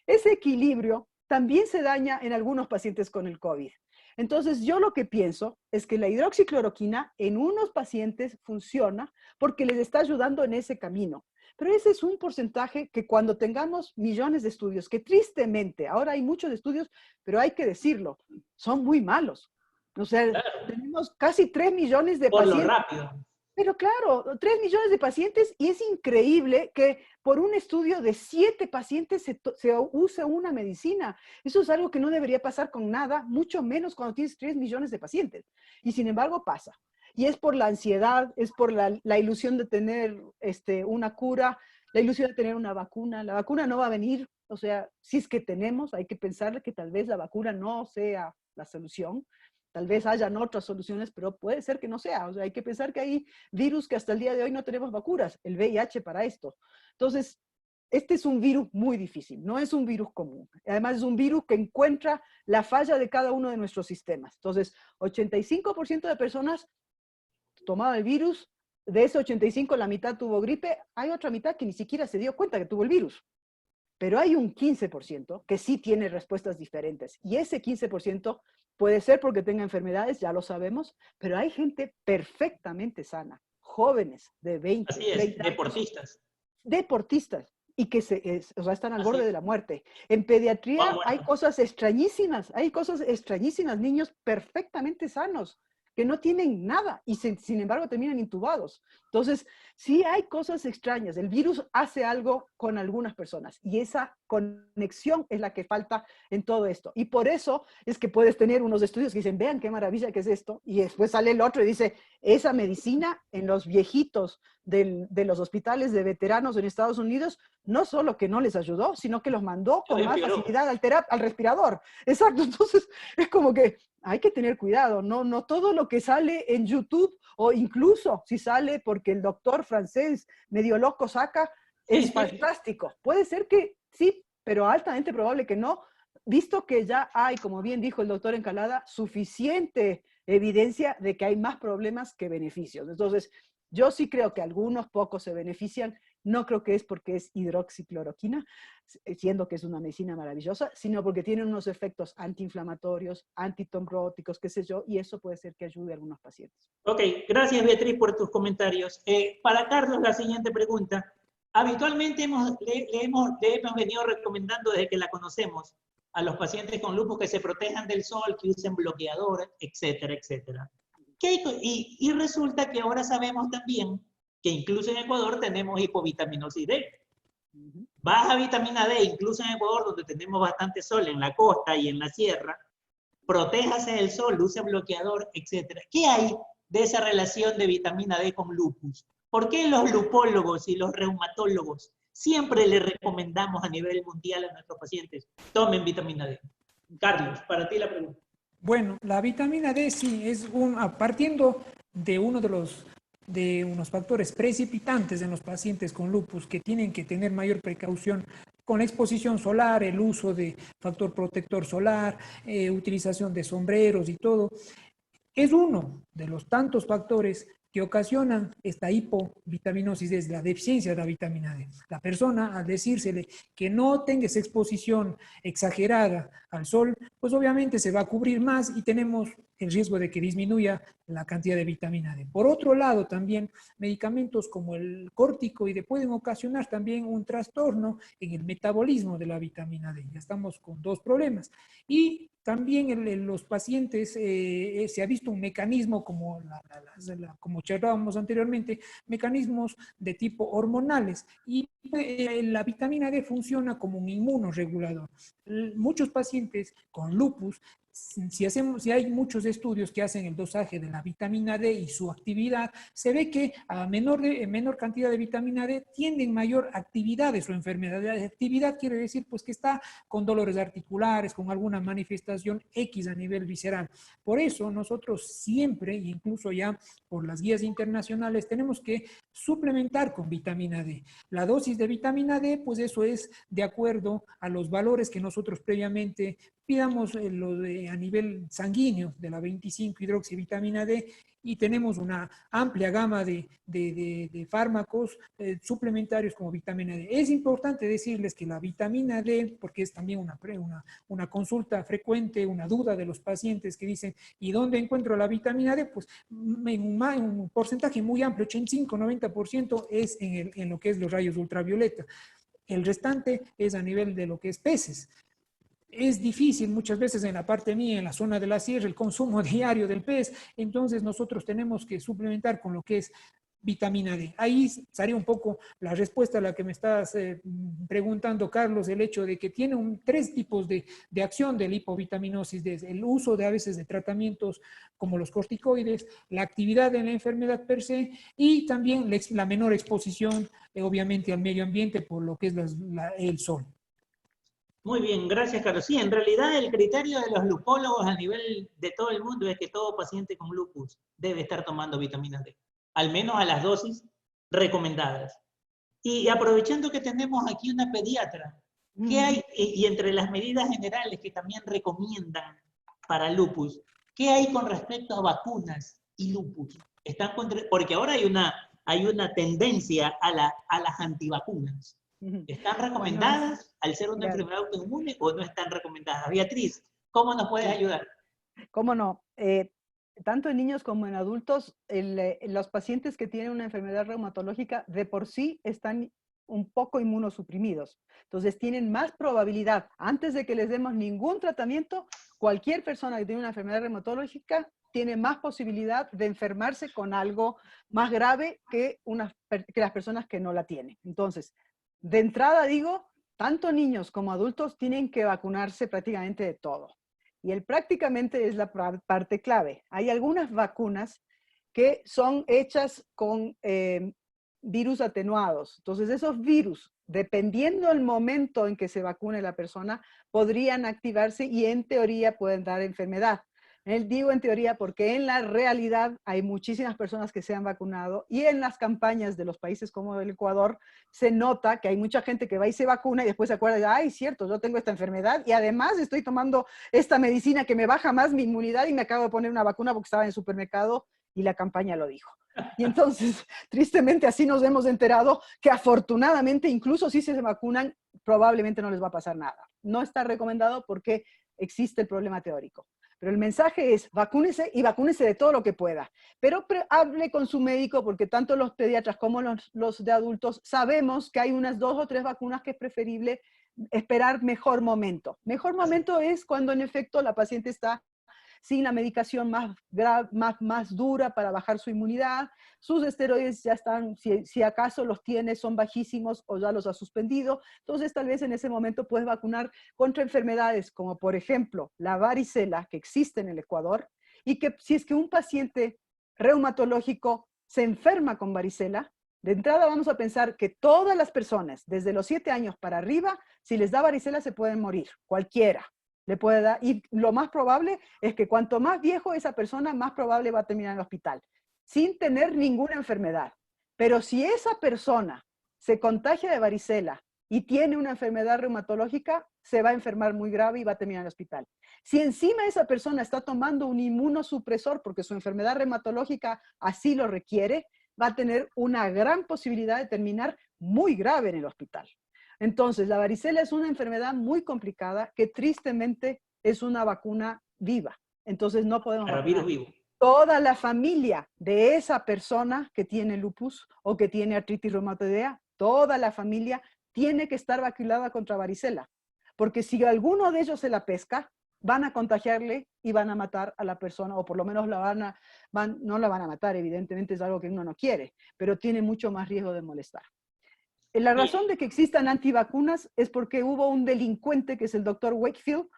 C: Ese equilibrio también se daña en algunos pacientes con el COVID. Entonces, yo lo que pienso es que la hidroxicloroquina en unos pacientes funciona porque les está ayudando en ese camino. Pero ese es un porcentaje que cuando tengamos millones de estudios, que tristemente, ahora hay muchos estudios, pero hay que decirlo, son muy malos. O sea,
A: Claro,
C: tenemos casi 3 millones de
A: por lo
C: pacientes.
A: rápido.
C: Pero claro, 3 millones de pacientes y es increíble que por un estudio de 7 pacientes se use una medicina. Eso es algo que no debería pasar con nada, mucho menos cuando tienes 3 millones de pacientes. Y sin embargo pasa. Y es por la ansiedad, es por la ilusión de tener una cura, la ilusión de tener una vacuna. La vacuna no va a venir, o sea, si es que tenemos, hay que pensar que tal vez la vacuna no sea la solución. Tal vez hayan otras soluciones, pero puede ser que no sea. O sea, hay que pensar que hay virus que hasta el día de hoy no tenemos vacunas, el VIH para esto. Entonces, este es un virus muy difícil, no es un virus común. Además, es un virus que encuentra la falla de cada uno de nuestros sistemas. Entonces, 85% de personas tomaban el virus, de ese 85 la mitad tuvo gripe, hay otra mitad que ni siquiera se dio cuenta que tuvo el virus. Pero hay un 15% que sí tiene respuestas diferentes. Y ese 15% puede ser porque tenga enfermedades, ya lo sabemos, pero hay gente perfectamente sana, jóvenes de 20,
A: Así es,
C: 30 años,
A: deportistas.
C: deportistas, y que o sea, están al
A: Así
C: borde de
A: es,
C: la muerte. En
A: o han
C: pediatría
A: muerto.
C: hay cosas extrañísimas, niños perfectamente sanos, que no tienen nada y sin embargo terminan intubados. Entonces, sí hay cosas extrañas. El virus hace algo con algunas personas y esa conexión es la que falta en todo esto. Y por eso es que puedes tener unos estudios que dicen, vean qué maravilla que es esto, y después sale el otro y dice, esa medicina en los viejitos de los hospitales de veteranos en Estados Unidos, no solo que no les ayudó, sino que los mandó
A: Lo
C: con más
A: empeoró.
C: facilidad al respirador. Exacto, entonces es como que hay que tener cuidado, no todo lo que sale en YouTube o incluso si sale porque el doctor francés medio loco saca,
A: Sí,
C: es
A: sí.
C: fantástico. Puede ser que sí, pero altamente probable que no, visto que ya hay, como bien dijo el doctor Encalada, suficiente evidencia de que hay más problemas que beneficios. Entonces, yo sí creo que algunos pocos se benefician, no creo que es porque es hidroxicloroquina, siendo que es una medicina maravillosa, sino porque tiene unos efectos antiinflamatorios, antitrombóticos, qué sé yo, y eso puede ser que ayude a algunos pacientes.
A: Ok, gracias Beatriz por tus comentarios. Para Carlos, la siguiente pregunta. Habitualmente le hemos venido recomendando desde que la conocemos a los pacientes con lupus que se protejan del sol, que usen bloqueador, etcétera, etcétera. Y resulta que ahora sabemos también que incluso en Ecuador tenemos hipovitaminosis D. Baja vitamina D, incluso en Ecuador, donde tenemos bastante sol en la costa y en la sierra, protéjase del sol, use bloqueador, etc. ¿Qué hay de esa relación de vitamina D con lupus? ¿Por qué los lupólogos y los reumatólogos siempre le recomendamos a nivel mundial a nuestros pacientes tomen vitamina D? Carlos, para ti la pregunta.
B: Bueno, la vitamina D sí es partiendo de de unos factores precipitantes en los pacientes con lupus que tienen que tener mayor precaución con la exposición solar, el uso de factor protector solar, utilización de sombreros y todo. Es uno de los tantos factores que ocasionan esta hipovitaminosis, es la deficiencia de la vitamina D. La persona, al decírsele que no tenga esa exposición exagerada al sol, pues obviamente se va a cubrir más y tenemos el riesgo de que disminuya la cantidad de vitamina D. Por otro lado, también medicamentos como el corticoide pueden ocasionar también un trastorno en el metabolismo de la vitamina D. Ya estamos con dos problemas. Y también en los pacientes se ha visto un mecanismo, como charlábamos anteriormente, mecanismos de tipo hormonales. Y la vitamina D funciona como un inmunoregulador. Muchos pacientes con lupus, si hay muchos estudios que hacen el dosaje de la vitamina D y su actividad, se ve que a menor cantidad de vitamina D tienen mayor actividad de su enfermedad. La actividad quiere decir pues que está con dolores articulares, con alguna manifestación X a nivel visceral. Por eso nosotros siempre, incluso ya por las guías internacionales, tenemos que suplementar con vitamina D. La dosis de vitamina D, pues eso es de acuerdo a los valores que nosotros previamente pidamos a nivel sanguíneo de la 25-hidroxivitamina D, y tenemos una amplia gama de fármacos suplementarios como vitamina D. Es importante decirles que la vitamina D, porque es también una consulta frecuente, una duda de los pacientes que dicen, ¿y dónde encuentro la vitamina D? Pues en un porcentaje muy amplio, 85-90% es en lo que es los rayos ultravioleta. El restante es a nivel de lo que es peces. Es difícil muchas veces en la parte mía, en la zona de la sierra, el consumo diario del pez, entonces nosotros tenemos que suplementar con lo que es vitamina D. Ahí sería un poco la respuesta a la que me estás preguntando, Carlos, el hecho de que tiene tres tipos de acción de la hipovitaminosis, desde el uso de a veces de tratamientos como los corticoides, la actividad en la enfermedad per se, y también la menor exposición, obviamente, al medio ambiente por lo que es el sol.
A: Muy bien, gracias, Carlos. Sí, en realidad el criterio de los lupólogos a nivel de todo el mundo es que todo paciente con lupus debe estar tomando vitamina D, al menos a las dosis recomendadas. Y aprovechando que tenemos aquí una pediatra, ¿qué hay? Y entre las medidas generales que también recomiendan para lupus, ¿qué hay con respecto a vacunas y lupus? Porque ahora hay una tendencia a las antivacunas. ¿Están recomendadas al ser una enfermedad autoinmune o no están recomendadas? Beatriz, ¿cómo nos puedes ayudar?
C: ¿Cómo no? Tanto en niños como en adultos, los pacientes que tienen una enfermedad reumatológica de por sí están un poco inmunosuprimidos. Entonces tienen más probabilidad, antes de que les demos ningún tratamiento, cualquier persona que tiene una enfermedad reumatológica tiene más posibilidad de enfermarse con algo más grave que las personas que no la tienen. Entonces, de entrada digo, tanto niños como adultos tienen que vacunarse prácticamente de todo. Y prácticamente es la parte clave. Hay algunas vacunas que son hechas con virus atenuados. Entonces, esos virus, dependiendo del momento en que se vacune la persona, podrían activarse y en teoría pueden dar enfermedad. Digo en teoría porque en la realidad hay muchísimas personas que se han vacunado y en las campañas de los países como el Ecuador se nota que hay mucha gente que va y se vacuna y después se acuerda de, ay, cierto, yo tengo esta enfermedad y además estoy tomando esta medicina que me baja más mi inmunidad y me acabo de poner una vacuna porque estaba en el supermercado y la campaña lo dijo. Y entonces, tristemente, así nos hemos enterado que afortunadamente, incluso si se vacunan, probablemente no les va a pasar nada. No está recomendado porque existe el problema teórico. Pero el mensaje es, vacúnese y vacúnese de todo lo que pueda. Pero hable con su médico porque tanto los pediatras como los de adultos sabemos que hay unas 2 o 3 vacunas que es preferible esperar mejor momento. Mejor momento es cuando en efecto la paciente está sin la medicación más dura para bajar su inmunidad, sus esteroides ya están, si acaso los tiene, son bajísimos o ya los ha suspendido, entonces tal vez en ese momento puedes vacunar contra enfermedades como por ejemplo la varicela que existe en el Ecuador y que si es que un paciente reumatológico se enferma con varicela, de entrada vamos a pensar que todas las personas desde los 7 años para arriba, si les da varicela se pueden morir, cualquiera. Le puede dar, y lo más probable es que cuanto más viejo esa persona, más probable va a terminar en el hospital, sin tener ninguna enfermedad. Pero si esa persona se contagia de varicela y tiene una enfermedad reumatológica, se va a enfermar muy grave y va a terminar en el hospital. Si encima esa persona está tomando un inmunosupresor porque su enfermedad reumatológica así lo requiere, va a tener una gran posibilidad de terminar muy grave en el hospital. Entonces, la varicela es una enfermedad muy complicada que tristemente es una vacuna viva. Entonces, no podemos vacunar.
A: Virus vivo.
C: Toda la familia de esa persona que tiene lupus o que tiene artritis reumatoidea, toda la familia tiene que estar vacunada contra varicela. Porque si alguno de ellos se la pesca, van a contagiarle y van a matar a la persona, o por lo menos no la van a matar, evidentemente es algo que uno no quiere, pero tiene mucho más riesgo de molestar. La razón de que existan antivacunas es porque hubo un delincuente, que es el doctor Wakefield,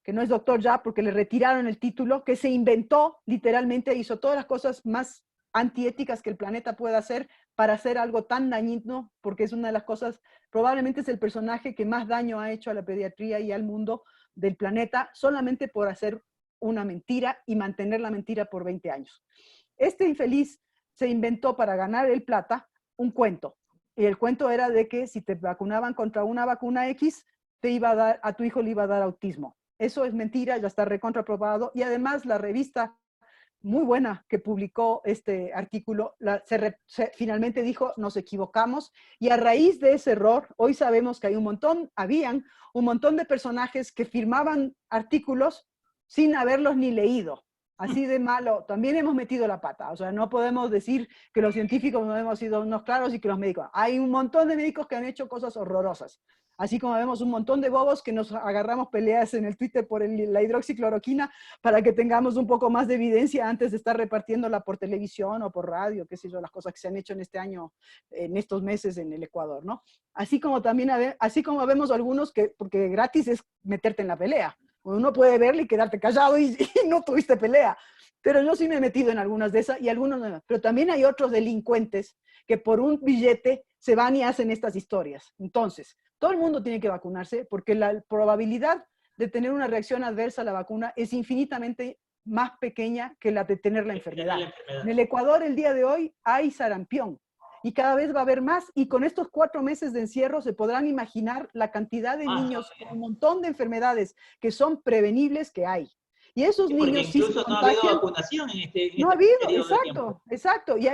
C: que no es doctor ya porque le retiraron el título, que se inventó, literalmente hizo todas las cosas más antiéticas que el planeta pueda hacer para hacer algo tan dañino, porque es una de las cosas, probablemente es el personaje que más daño ha hecho a la pediatría y al mundo del planeta, solamente por hacer una mentira y mantener la mentira por 20 años. Este infeliz se inventó para ganar el plata un cuento. Y el cuento era de que si te vacunaban contra una vacuna X, a tu hijo le iba a dar autismo. eso es mentira, ya está recontraprobado, y además la revista muy buena que publicó este artículo, finalmente dijo, nos equivocamos, y a raíz de ese error, hoy sabemos que habían un montón de personajes que firmaban artículos sin haberlos ni leído. Así de malo, también hemos metido la pata. O sea, no podemos decir que los científicos no hemos sido unos claros y que los médicos. Hay un montón de médicos que han hecho cosas horrorosas. Así como vemos un montón de bobos que nos agarramos peleas en el Twitter por la hidroxicloroquina para que tengamos un poco más de evidencia antes de estar repartiéndola por televisión o por radio, qué sé yo, las cosas que se han hecho en este año, en estos meses en el Ecuador, ¿no? Así como también, así como vemos algunos que, porque gratis es meterte en la pelea. Uno puede verle y quedarte callado y no tuviste pelea. Pero yo sí me he metido en algunas de esas y algunos no. Pero también hay otros delincuentes que por un billete se van y hacen estas historias. Entonces, todo el mundo tiene que vacunarse porque la probabilidad de tener una reacción adversa a la vacuna es infinitamente más pequeña que la de tener la enfermedad. En el Ecuador, el día de hoy, hay sarampión. Y cada vez va a haber más, y con estos 4 meses de encierro se podrán imaginar la cantidad de niños con un montón de enfermedades que son prevenibles que hay. Y esos niños sí se
A: contagian.
C: No ha habido
A: vacunación en este
C: No ha habido,
A: periodo de tiempo.
C: exacto, exacto. Y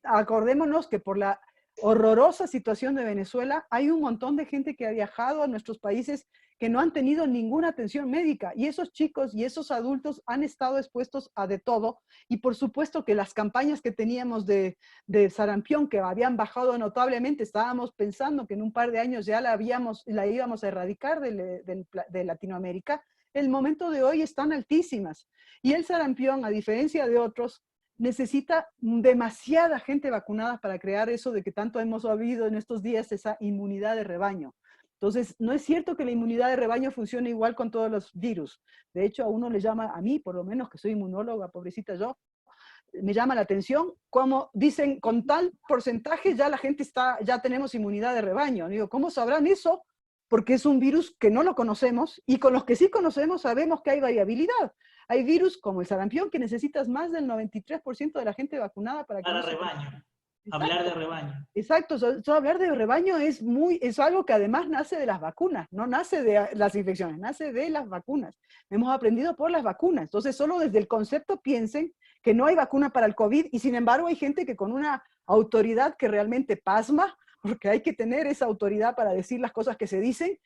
C: acordémonos que por la horrorosa situación de Venezuela, hay un montón de gente que ha viajado a nuestros países que no han tenido ninguna atención médica, y esos chicos y esos adultos han estado expuestos a de todo, y por supuesto que las campañas que teníamos de sarampión, que habían bajado notablemente, estábamos pensando que en un par de años ya la íbamos a erradicar de Latinoamérica, el momento de hoy están altísimas, y el sarampión, a diferencia de otros, necesita demasiada gente vacunada para crear eso de que tanto hemos oído en estos días, esa inmunidad de rebaño. Entonces, no es cierto que la inmunidad de rebaño funcione igual con todos los virus. De hecho, a uno le llama, a mí por lo menos, que soy inmunóloga, pobrecita yo, me llama la atención como dicen, con tal porcentaje ya la gente ya tenemos inmunidad de rebaño. Digo, ¿cómo sabrán eso? Porque es un virus que no lo conocemos, y con los que sí conocemos sabemos que hay variabilidad. Hay virus como el sarampión que necesitas más del 93% de la gente vacunada para que...
A: Para rebaño. Hablar de rebaño.
C: Exacto, hablar de rebaño es algo que además nace de las vacunas, no nace de las infecciones, nace de las vacunas. Hemos aprendido por las vacunas. Entonces, solo desde el concepto piensen que no hay vacuna para el COVID, y sin embargo hay gente que con una autoridad que realmente pasma, porque hay que tener esa autoridad para decir las cosas que se dicen,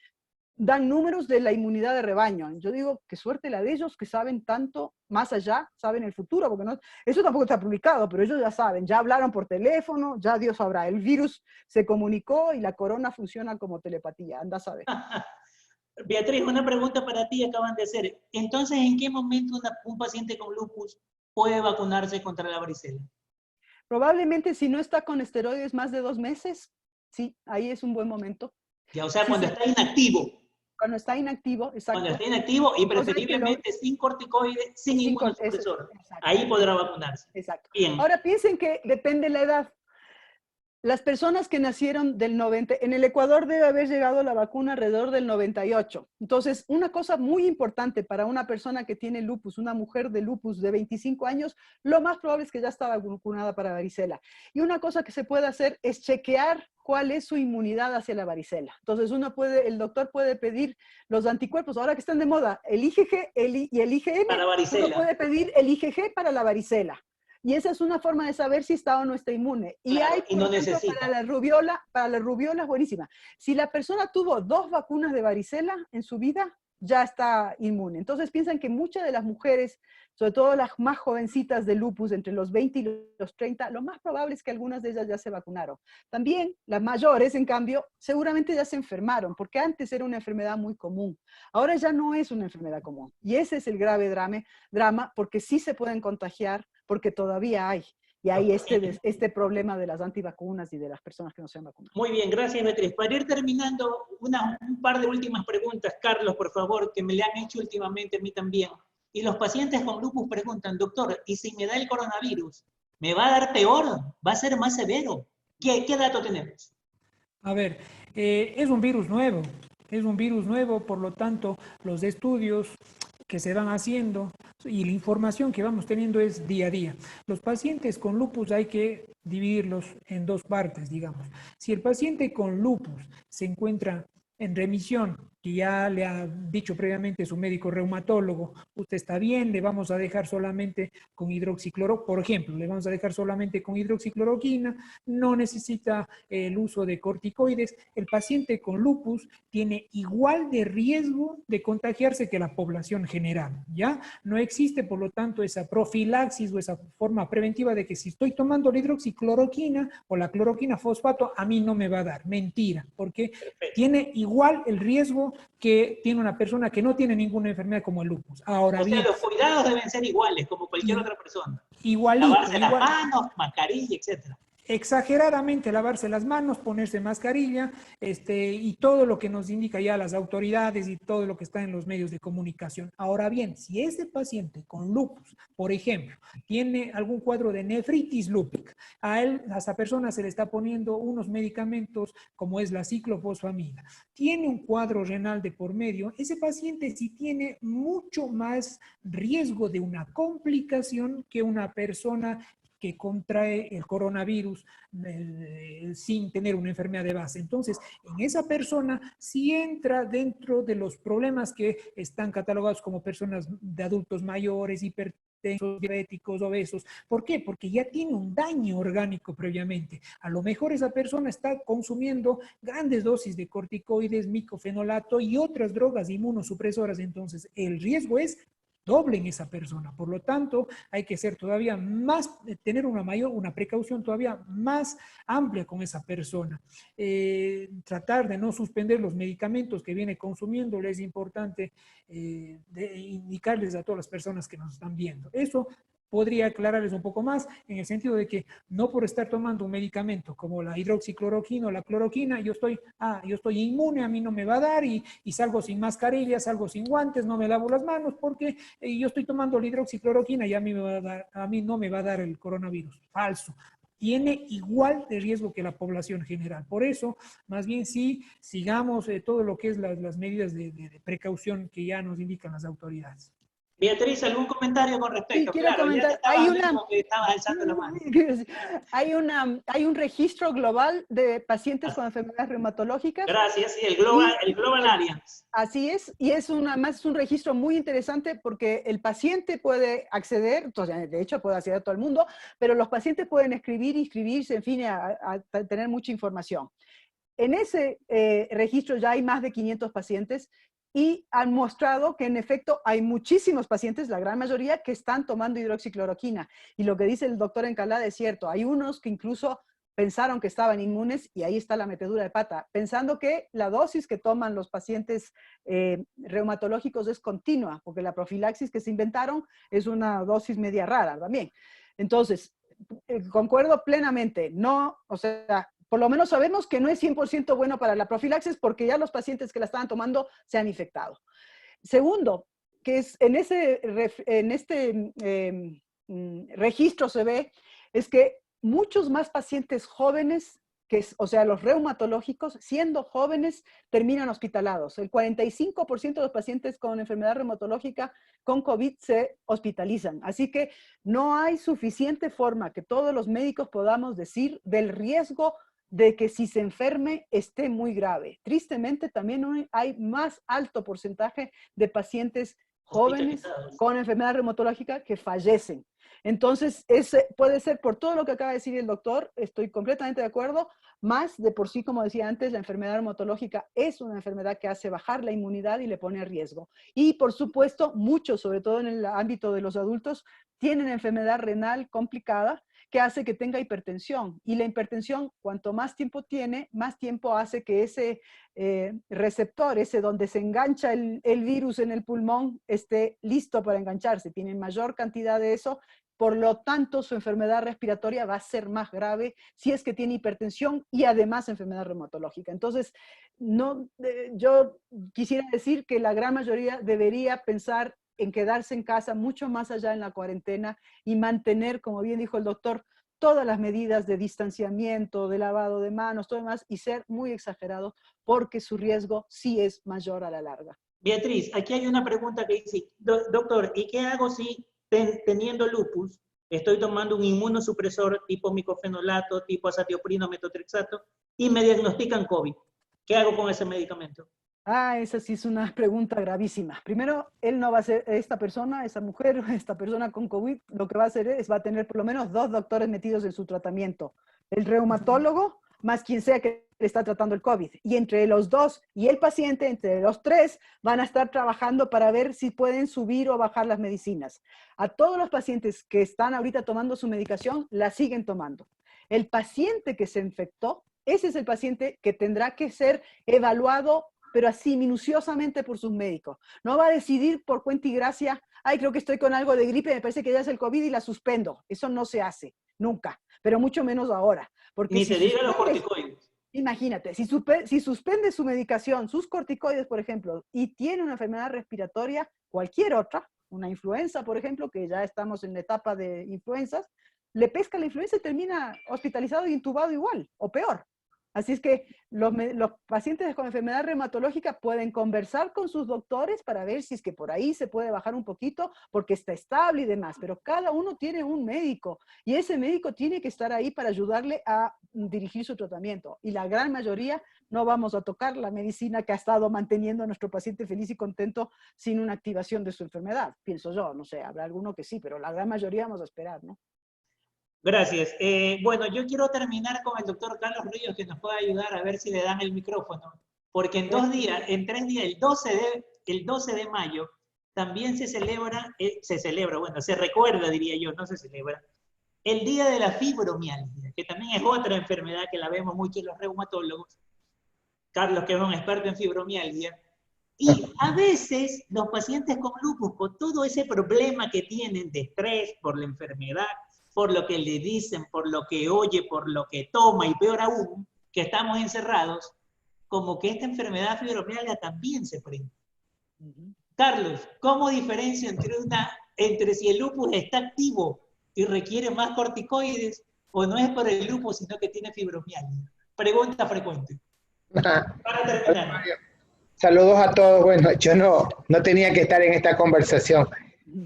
C: dan números de la inmunidad de rebaño. Yo digo, qué suerte la de ellos que saben tanto más allá, saben el futuro, porque eso tampoco está publicado, pero ellos ya saben, ya hablaron por teléfono, ya Dios sabrá, el virus se comunicó y la corona funciona como telepatía, anda a saber.
A: Beatriz, una pregunta para ti acaban de hacer. Entonces, ¿en qué momento un paciente con lupus puede vacunarse contra la varicela?
C: Probablemente si no está con esteroides más de 2 meses, sí, ahí es un buen momento.
A: Ya, o sea,
C: sí,
A: cuando está inactivo.
C: Cuando está inactivo, exacto.
A: Cuando está inactivo y preferiblemente sin corticoides, sin inmunosupresor. Ahí podrá vacunarse.
C: Exacto.
A: Bien.
C: Ahora piensen que depende la edad. Las personas que nacieron del 90, en el Ecuador debe haber llegado la vacuna alrededor del 98. Entonces, una cosa muy importante para una persona que tiene lupus, una mujer de lupus de 25 años, lo más probable es que ya estaba vacunada para varicela. Y una cosa que se puede hacer es chequear cuál es su inmunidad hacia la varicela. Entonces, el doctor puede pedir los anticuerpos, ahora que están de moda, el IgG y el IgM,
A: para varicela.
C: uno puede pedir el IgG para la varicela. Y esa es una forma de saber si está o no está inmune. Y
A: claro,
C: hay, por ejemplo, para la rubiola es buenísima. Si la persona tuvo 2 vacunas de varicela en su vida, ya está inmune. Entonces piensan que muchas de las mujeres, sobre todo las más jovencitas de lupus, entre los 20 y los 30, lo más probable es que algunas de ellas ya se vacunaron. También las mayores, en cambio, seguramente ya se enfermaron, porque antes era una enfermedad muy común. Ahora ya no es una enfermedad común. Y ese es el grave drama, porque sí se pueden contagiar, porque todavía hay. Y hay este problema de las antivacunas y de las personas que no se han vacunado.
A: Muy bien, gracias Beatriz. Para ir terminando, un par de últimas preguntas, Carlos, por favor, que me le han hecho últimamente a mí también. Y los pacientes con lupus preguntan, doctor, ¿y si me da el coronavirus? ¿Me va a dar peor? ¿Va a ser más severo? ¿Qué dato tenemos?
B: A ver, es un virus nuevo, por lo tanto, los estudios que se van haciendo y la información que vamos teniendo es día a día. Los pacientes con lupus hay que dividirlos en 2 partes, digamos. Si el paciente con lupus se encuentra en remisión que ya le ha dicho previamente su médico reumatólogo, usted está bien, le vamos a dejar solamente con hidroxicloroquina, por ejemplo, le vamos a dejar solamente con hidroxicloroquina, no necesita el uso de corticoides, el paciente con lupus tiene igual de riesgo de contagiarse que la población general, ¿ya? No existe, por lo tanto, esa profilaxis o esa forma preventiva de que si estoy tomando la hidroxicloroquina o la cloroquina fosfato, a mí no me va a dar. Mentira, porque tiene igual el riesgo que tiene una persona que no tiene ninguna enfermedad como el lupus. Ahora
A: O sea,
B: bien,
A: los cuidados deben ser iguales, como cualquier otra persona.
B: igualito,
A: Lavarse las manos, mascarilla, etc.
B: exageradamente lavarse las manos, ponerse mascarilla, y todo lo que nos indica ya las autoridades y todo lo que está en los medios de comunicación. Ahora bien, si ese paciente con lupus, por ejemplo, tiene algún cuadro de nefritis lúpica, a esa persona se le está poniendo unos medicamentos como es la ciclofosfamida, tiene un cuadro renal de por medio, ese paciente sí tiene mucho más riesgo de una complicación que una persona que contrae el coronavirus sin tener una enfermedad de base. Entonces, en esa persona sí entra dentro de los problemas que están catalogados como personas de adultos mayores, hipertensos, diabéticos, obesos. ¿Por qué? Porque ya tiene un daño orgánico previamente. A lo mejor esa persona está consumiendo grandes dosis de corticoides, micofenolato y otras drogas inmunosupresoras. Entonces, el riesgo es doble en esa persona. Por lo tanto, hay que ser todavía más, tener una precaución todavía más amplia con esa persona. Tratar de no suspender los medicamentos que viene consumiendo, es importante indicarles a todas las personas que nos están viendo. Eso podría aclararles un poco más en el sentido de que no por estar tomando un medicamento como la hidroxicloroquina o la cloroquina, yo estoy inmune, a mí no me va a dar y salgo sin mascarilla, salgo sin guantes, no me lavo las manos porque yo estoy tomando la hidroxicloroquina y a mí no me va a dar el coronavirus. Falso. Tiene igual de riesgo que la población general. Por eso, más bien sí, sigamos todo lo que es las medidas de precaución que ya nos indican las autoridades.
A: Beatriz, ¿algún comentario con
C: Sí,
A: respecto?
C: quiero
A: Claro, ya te
C: comentar,
A: estabas viendo que estabas alzando la mano.
C: hay un registro global de pacientes con enfermedades reumatológicas.
A: Gracias, sí, el Global Alliance.
C: Así es, y además es un registro muy interesante porque el paciente puede acceder, entonces, de hecho puede acceder a todo el mundo, pero los pacientes pueden escribir, inscribirse, en fin, a tener mucha información. En ese registro ya hay más de 500 pacientes y han mostrado que en efecto hay muchísimos pacientes, la gran mayoría, que están tomando hidroxicloroquina. Y lo que dice el doctor Encalada es cierto, hay unos que incluso pensaron que estaban inmunes y ahí está la metedura de pata, pensando que la dosis que toman los pacientes reumatológicos es continua, porque la profilaxis que se inventaron es una dosis media rara también. Entonces, concuerdo plenamente, no, o sea, por lo menos sabemos que no es 100% bueno para la profilaxis porque ya los pacientes que la estaban tomando se han infectado. Segundo, que es en este registro se ve, es que muchos más pacientes jóvenes, o sea, los reumatológicos, siendo jóvenes, terminan hospitalados. El 45% de los pacientes con enfermedad reumatológica con COVID se hospitalizan. Así que no hay suficiente forma que todos los médicos podamos decir del riesgo de que si se enferme esté muy grave. Tristemente, también hay más alto porcentaje de pacientes jóvenes con enfermedad reumatológica que fallecen. Entonces, ese puede ser por todo lo que acaba de decir el doctor, estoy completamente de acuerdo, más de por sí, como decía antes, la enfermedad reumatológica es una enfermedad que hace bajar la inmunidad y le pone a riesgo. Y por supuesto, muchos, sobre todo en el ámbito de los adultos, tienen enfermedad renal complicada, que hace que tenga hipertensión. Y la hipertensión, cuanto más tiempo tiene, más tiempo hace que ese receptor, ese donde se engancha el virus en el pulmón, esté listo para engancharse. Tiene mayor cantidad de eso, por lo tanto su enfermedad respiratoria va a ser más grave si es que tiene hipertensión y además enfermedad reumatológica. Entonces, yo quisiera decir que la gran mayoría debería pensar en quedarse en casa mucho más allá en la cuarentena y mantener, como bien dijo el doctor, todas las medidas de distanciamiento, de lavado de manos, todo demás, y ser muy exagerado porque su riesgo sí es mayor a la larga.
A: Beatriz, aquí hay una pregunta que dice, doctor, ¿y qué hago si teniendo lupus estoy tomando un inmunosupresor tipo micofenolato, tipo azatioprino, metotrexato y me diagnostican COVID? ¿Qué hago con ese medicamento?
C: Ah, esa sí es una pregunta gravísima. Primero, él no va a ser, esta persona, esa mujer, esta persona con COVID, lo que va a hacer es, va a tener por lo menos 2 doctores metidos en su tratamiento. El reumatólogo, más quien sea que le está tratando el COVID. Y entre los 2 y el paciente, entre los 3, van a estar trabajando para ver si pueden subir o bajar las medicinas. A todos los pacientes que están ahorita tomando su medicación, la siguen tomando. El paciente que se infectó, ese es el paciente que tendrá que ser evaluado, pero así minuciosamente por sus médicos. No va a decidir por cuenta y gracia, ay, creo que estoy con algo de gripe, me parece que ya es el COVID y la suspendo. Eso no se hace, nunca, pero mucho menos ahora. Porque
A: Ni
C: si
A: se diga los
C: suspende,
A: corticoides.
C: imagínate, si suspende su medicación, sus corticoides, por ejemplo, y tiene una enfermedad respiratoria, cualquier otra, una influenza, por ejemplo, que ya estamos en la etapa de influenzas, le pesca la influenza y termina hospitalizado e intubado igual, o peor. Así es que los pacientes con enfermedad reumatológica pueden conversar con sus doctores para ver si es que por ahí se puede bajar un poquito porque está estable y demás, pero cada uno tiene un médico y ese médico tiene que estar ahí para ayudarle a dirigir su tratamiento. Y la gran mayoría no vamos a tocar la medicina que ha estado manteniendo a nuestro paciente feliz y contento sin una activación de su enfermedad, pienso yo, no sé, habrá alguno que sí, pero la gran mayoría vamos a esperar, ¿no?
A: Gracias. Bueno, yo quiero terminar con el doctor Carlos Ríos, que nos pueda ayudar a ver si le dan el micrófono, porque en 2 días, en 3 días, el 12 de mayo, también bueno, se recuerda, diría yo, no se celebra, el Día de la Fibromialgia, que también es otra enfermedad que la vemos mucho en los reumatólogos. Carlos, que es un experto en fibromialgia. Y a veces los pacientes con lupus, con todo ese problema que tienen de estrés por la enfermedad, por lo que le dicen, por lo que oye, por lo que toma, y peor aún, que estamos encerrados, como que esta enfermedad fibromialgia también se prende. Carlos, ¿cómo diferencia entre si el lupus está activo y requiere más corticoides o no es por el lupus, sino que tiene fibromialgia? Pregunta frecuente. Para terminar.
D: Saludos a todos. Bueno, yo no tenía que estar en esta conversación.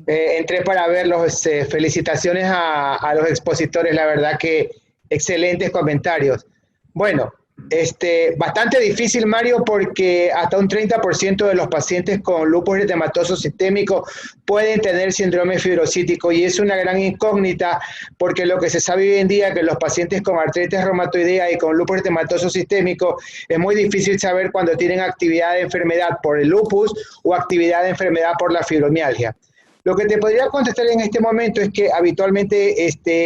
D: Entré para verlos. Felicitaciones a los expositores. La verdad que excelentes comentarios. Bueno, bastante difícil, Mario, porque hasta un 30% de los pacientes con lupus eritematoso sistémico pueden tener síndrome fibrocítico y es una gran incógnita porque lo que se sabe hoy en día es que los pacientes con artritis reumatoidea y con lupus eritematoso sistémico es muy difícil saber cuando tienen actividad de enfermedad por el lupus o actividad de enfermedad por la fibromialgia. Lo que te podría contestar en este momento es que habitualmente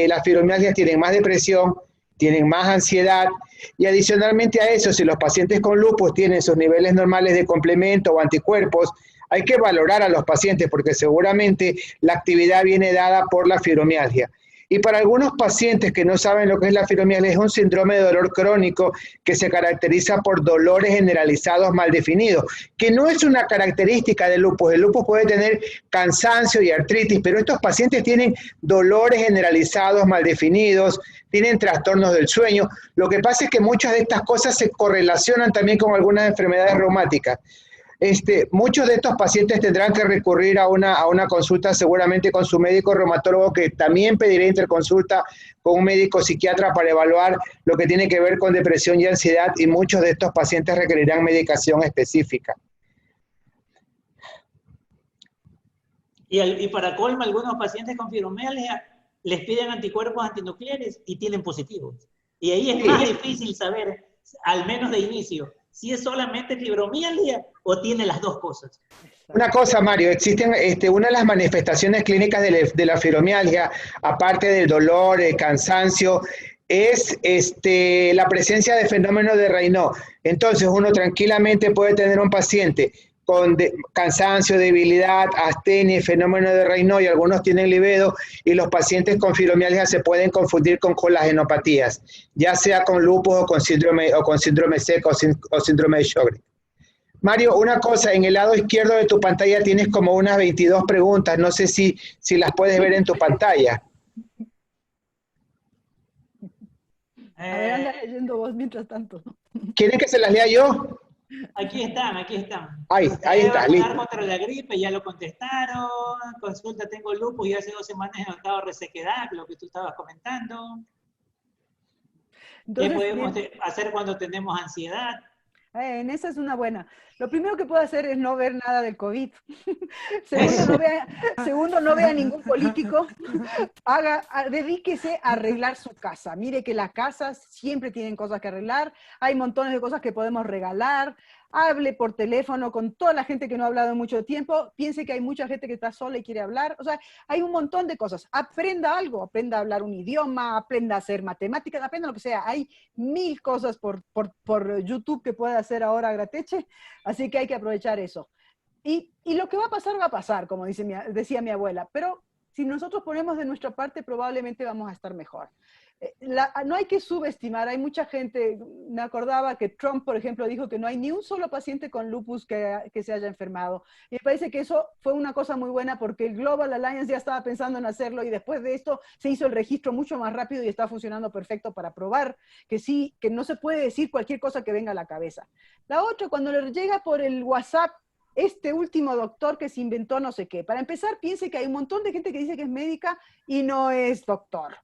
D: las fibromialgias tienen más depresión, tienen más ansiedad y adicionalmente a eso, si los pacientes con lupus tienen sus niveles normales de complemento o anticuerpos, hay que valorar a los pacientes porque seguramente la actividad viene dada por la fibromialgia. Y para algunos pacientes que no saben lo que es la fibromialgia, es un síndrome de dolor crónico que se caracteriza por dolores generalizados mal definidos, que no es una característica del lupus. El lupus puede tener cansancio y artritis, pero estos pacientes tienen dolores generalizados mal definidos, tienen trastornos del sueño. Lo que pasa es que muchas de estas cosas se correlacionan también con algunas enfermedades reumáticas. Muchos de estos pacientes tendrán que recurrir a una consulta seguramente con su médico reumatólogo, que también pedirá interconsulta con un médico psiquiatra para evaluar lo que tiene que ver con depresión y ansiedad, y muchos de estos pacientes requerirán medicación específica.
A: Y para colmo, algunos pacientes con fibromialgia les piden anticuerpos antinucleares y tienen positivos. Y ahí es más difícil saber, al menos de inicio, si es solamente fibromialgia o tiene las dos cosas.
D: Una cosa, Mario, existen una de las manifestaciones clínicas de la fibromialgia, aparte del dolor, el cansancio, es la presencia de fenómenos de Raynaud. Entonces, uno tranquilamente puede tener un paciente con cansancio, debilidad, astenia, fenómeno de Raynaud, y algunos tienen libedo, y los pacientes con fibromialgia se pueden confundir con colagenopatías, ya sea con lupus o con síndrome seco o síndrome de Sjögren. Mario, una cosa, en el lado izquierdo de tu pantalla tienes como unas 22 preguntas, no sé si las puedes ver en tu pantalla.
C: A ver, anda leyendo vos mientras tanto.
D: ¿Quieren que se las lea yo?
A: Aquí están, aquí están.
D: Ahí está, listo.
A: Contra la gripe, ya lo contestaron. Consulta, tengo lupus y hace 2 semanas he notado resequedad, lo que tú estabas comentando.
C: Entonces,
A: ¿qué podemos hacer cuando tenemos ansiedad?
C: En esa es una buena. Lo primero que puede hacer es no ver nada del COVID. Segundo, no vea ningún político. Dedíquese a arreglar su casa. Mire que las casas siempre tienen cosas que arreglar. Hay montones de cosas que podemos regalar. Hable por teléfono con toda la gente que no ha hablado en mucho tiempo. Piense que hay mucha gente que está sola y quiere hablar. O sea, hay un montón de cosas. Aprenda algo. Aprenda a hablar un idioma, aprenda a hacer matemáticas, aprenda lo que sea. Hay 1000 cosas por YouTube que puede hacer ahora Grateche. Así que hay que aprovechar eso. Y lo que va a pasar, como decía mi abuela. Pero si nosotros ponemos de nuestra parte, probablemente vamos a estar mejor. No hay que subestimar, hay mucha gente, me acordaba que Trump, por ejemplo, dijo que no hay ni un solo paciente con lupus que se haya enfermado. Y me parece que eso fue una cosa muy buena porque el Global Alliance ya estaba pensando en hacerlo y después de esto se hizo el registro mucho más rápido y está funcionando perfecto para probar que sí, que no se puede decir cualquier cosa que venga a la cabeza. La otra, cuando le llega por el WhatsApp, este último doctor que se inventó no sé qué. Para empezar, piense que hay un montón de gente que dice que es médica y no es doctor.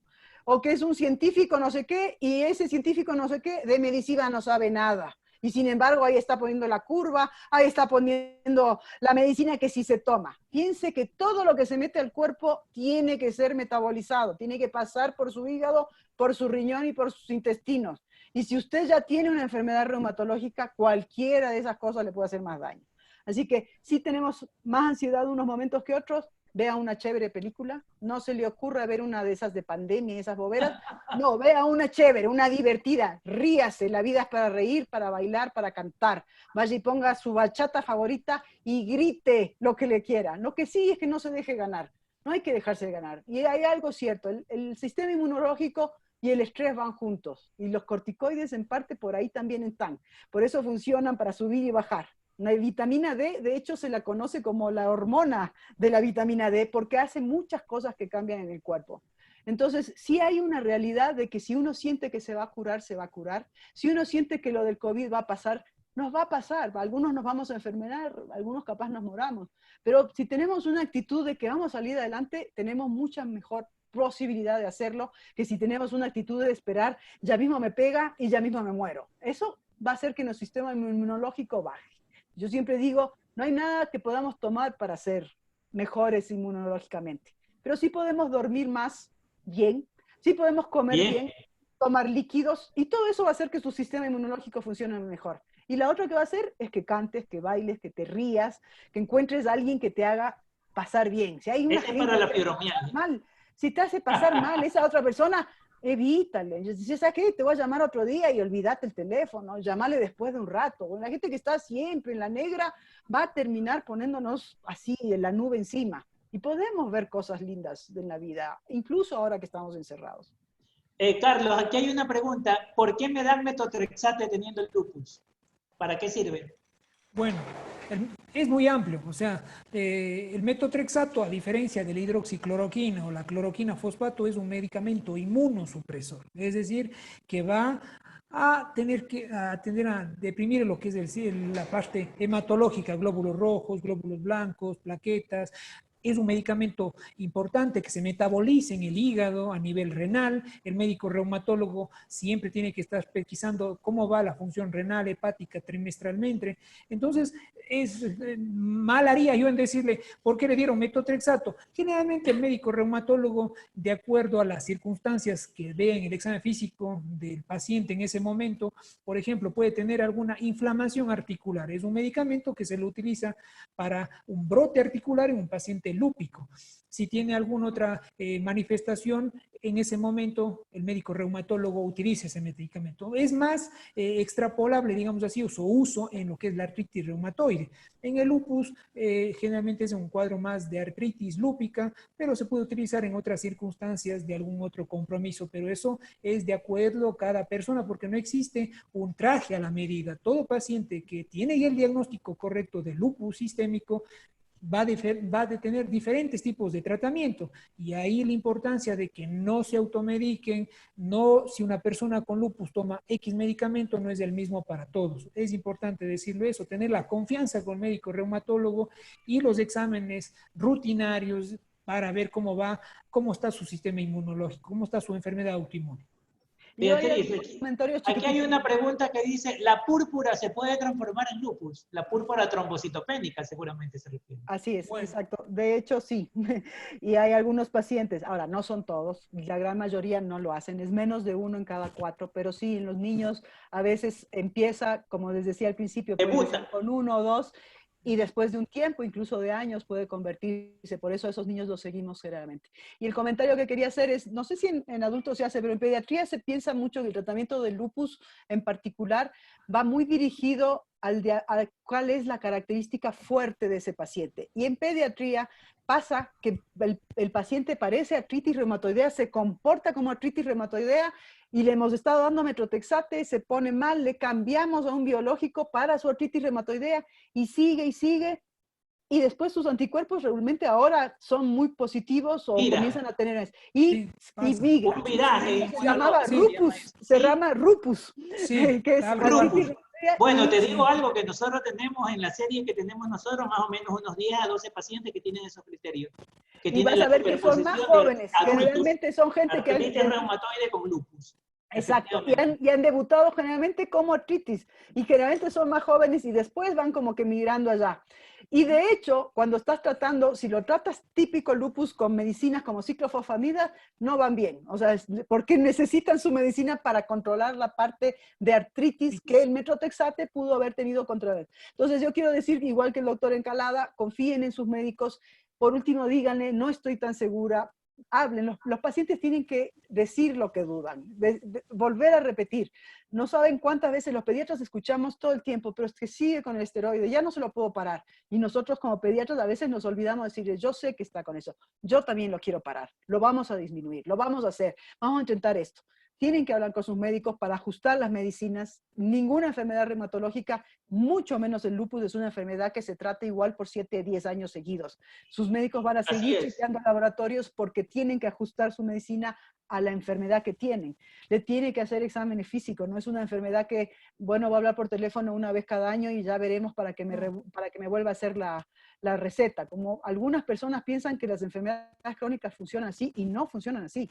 C: O que es un científico no sé qué, y ese científico no sé qué de medicina no sabe nada. Y sin embargo, ahí está poniendo la curva, ahí está poniendo la medicina que sí se toma. Piense que todo lo que se mete al cuerpo tiene que ser metabolizado, tiene que pasar por su hígado, por su riñón y por sus intestinos. Y si usted ya tiene una enfermedad reumatológica, cualquiera de esas cosas le puede hacer más daño. Así que si tenemos más ansiedad unos momentos que otros, vea una chévere película, no se le ocurra ver una de esas de pandemia, esas boberas, no, vea una chévere, una divertida, ríase, la vida es para reír, para bailar, para cantar, vaya y ponga su bachata favorita y grite lo que le quiera, lo que sí es que no se deje ganar, no hay que dejarse ganar, y hay algo cierto, el sistema inmunológico y el estrés van juntos, y los corticoides en parte por ahí también están, por eso funcionan para subir y bajar. La vitamina D, de hecho, se la conoce como la hormona de la vitamina D porque hace muchas cosas que cambian en el cuerpo. Entonces, sí hay una realidad de que si uno siente que se va a curar, se va a curar. Si uno siente que lo del COVID va a pasar, nos va a pasar. Algunos nos vamos a enfermar, algunos capaz nos moramos. Pero si tenemos una actitud de que vamos a salir adelante, tenemos mucha mejor posibilidad de hacerlo que si tenemos una actitud de esperar, ya mismo me pega y ya mismo me muero. Eso va a hacer que nuestro sistema inmunológico baje. Yo siempre digo, no hay nada que podamos tomar para ser mejores inmunológicamente, pero sí podemos dormir más bien, sí podemos comer bien, tomar líquidos, y todo eso va a hacer que su sistema inmunológico funcione mejor. Y la otra que va a hacer es que cantes, que bailes, que te rías, que encuentres a alguien que te haga pasar bien. Si hay una gente
A: para la
C: que te
A: fibromialgia.
C: hace mal, si te hace pasar mal esa otra persona, evítale. Si sabes qué, te voy a llamar otro día y olvídate el teléfono, llámale después de un rato. La gente que está siempre en la negra va a terminar poniéndonos así en la nube encima. Y podemos ver cosas lindas en la vida, incluso ahora que estamos encerrados.
A: Carlos, aquí hay una pregunta. ¿Por qué me dan metotrexate teniendo el lupus? ¿Para qué sirve?
B: Bueno, es muy amplio, o sea, el metotrexato, a diferencia de la hidroxicloroquina o la cloroquina fosfato, es un medicamento inmunosupresor, es decir, que va a tener que atender a deprimir lo que es la parte hematológica, glóbulos rojos, glóbulos blancos, plaquetas. Es un medicamento importante que se metaboliza en el hígado a nivel renal. El médico reumatólogo siempre tiene que estar pesquisando cómo va la función renal, hepática trimestralmente. Entonces, mal haría yo en decirle, ¿por qué le dieron metotrexato? Generalmente el médico reumatólogo, de acuerdo a las circunstancias que ve en el examen físico del paciente en ese momento, por ejemplo, puede tener alguna inflamación articular. Es un medicamento que se lo utiliza para un brote articular en un paciente lúpico. Si tiene alguna otra manifestación, en ese momento el médico reumatólogo utiliza ese medicamento. Es más extrapolable, digamos así, su uso en lo que es la artritis reumatoide. En el lupus generalmente es un cuadro más de artritis lúpica, pero se puede utilizar en otras circunstancias de algún otro compromiso, pero eso es de acuerdo a cada persona porque no existe un traje a la medida. Todo paciente que tiene ya el diagnóstico correcto de lupus sistémico va a tener diferentes tipos de tratamiento y ahí la importancia de que no se automediquen, no, si una persona con lupus toma X medicamento no es el mismo para todos. Es importante decirlo eso, tener la confianza con el médico reumatólogo y los exámenes rutinarios para ver cómo va, cómo está su sistema inmunológico, cómo está su enfermedad autoinmune.
A: Beatriz,
C: comentarios
A: aquí hay
C: chiquititos.
A: una pregunta que dice, ¿la púrpura se puede transformar en lupus? La púrpura trombocitopénica seguramente se refiere.
C: Así es,
B: Bueno.
C: exacto. De hecho, sí. Y hay algunos pacientes, ahora no son todos, la gran mayoría no lo hacen, es menos de 1 en cada 4, pero sí, en los niños a veces empieza, como les decía al principio, puede
A: Debuta.
C: empezar con 1 o 2 y después de un tiempo, incluso de años, puede convertirse. Por eso a esos niños los seguimos generalmente. Y el comentario que quería hacer es, no sé si en adultos se hace, pero en pediatría se piensa mucho que el tratamiento del lupus en particular va muy dirigido a cuál es la característica fuerte de ese paciente. Y en pediatría pasa que el paciente parece artritis reumatoidea, se comporta como artritis reumatoidea y le hemos estado dando metrotexate, se pone mal, le cambiamos a un biológico para su artritis reumatoidea y sigue, y después sus anticuerpos realmente ahora son muy positivos o
A: Mira.
C: comienzan a tener
B: Sí,
C: y migra.
A: Un viraje.
C: Se llamaba Rupus, se llama Rupus,
B: Sí,
C: que es
B: tal
C: artritis
B: cual.
C: reumatoidea.
A: Bueno, te
B: Sí.
A: digo algo que nosotros tenemos en la serie que tenemos nosotros, más o menos unos 10 a 12 pacientes que tienen esos criterios. Que
C: Y
A: tienen
C: vas
A: la
C: a ver que son más
A: superposición de
C: jóvenes,
A: adultos,
C: generalmente son gente que
A: artritis reumatoide con lupus.
C: exacto, y han debutado generalmente como artritis, y generalmente son más jóvenes y después van como que migrando allá. Y de hecho, cuando estás tratando, si lo tratas típico lupus con medicinas como ciclofosfamida, no van bien, o sea, porque necesitan su medicina para controlar la parte de artritis que el metrotexate pudo haber tenido control. Entonces yo quiero decir, igual que el doctor Encalada, confíen en sus médicos. Por último, díganle, no estoy tan segura, hablen, los pacientes tienen que decir lo que dudan, volver a repetir. No saben cuántas veces los pediatras escuchamos todo el tiempo, pero es que sigue con el esteroide, ya no se lo puedo parar. Y nosotros como pediatras a veces nos olvidamos de decirle, yo sé que está con eso, yo también lo quiero parar, lo vamos a disminuir, lo vamos a hacer, vamos a intentar esto. Tienen que hablar con sus médicos para ajustar las medicinas. Ninguna enfermedad reumatológica, mucho menos el lupus, es una enfermedad que se trata igual por 7 a 10 años seguidos. Sus médicos van a seguir chequeando laboratorios porque tienen que ajustar su medicina a la enfermedad que tienen. Le tiene que hacer exámenes físicos, no es una enfermedad que, bueno, voy a hablar por teléfono una vez cada año y ya veremos para que me vuelva a hacer la receta. Como algunas personas piensan que las enfermedades crónicas funcionan así y no funcionan así.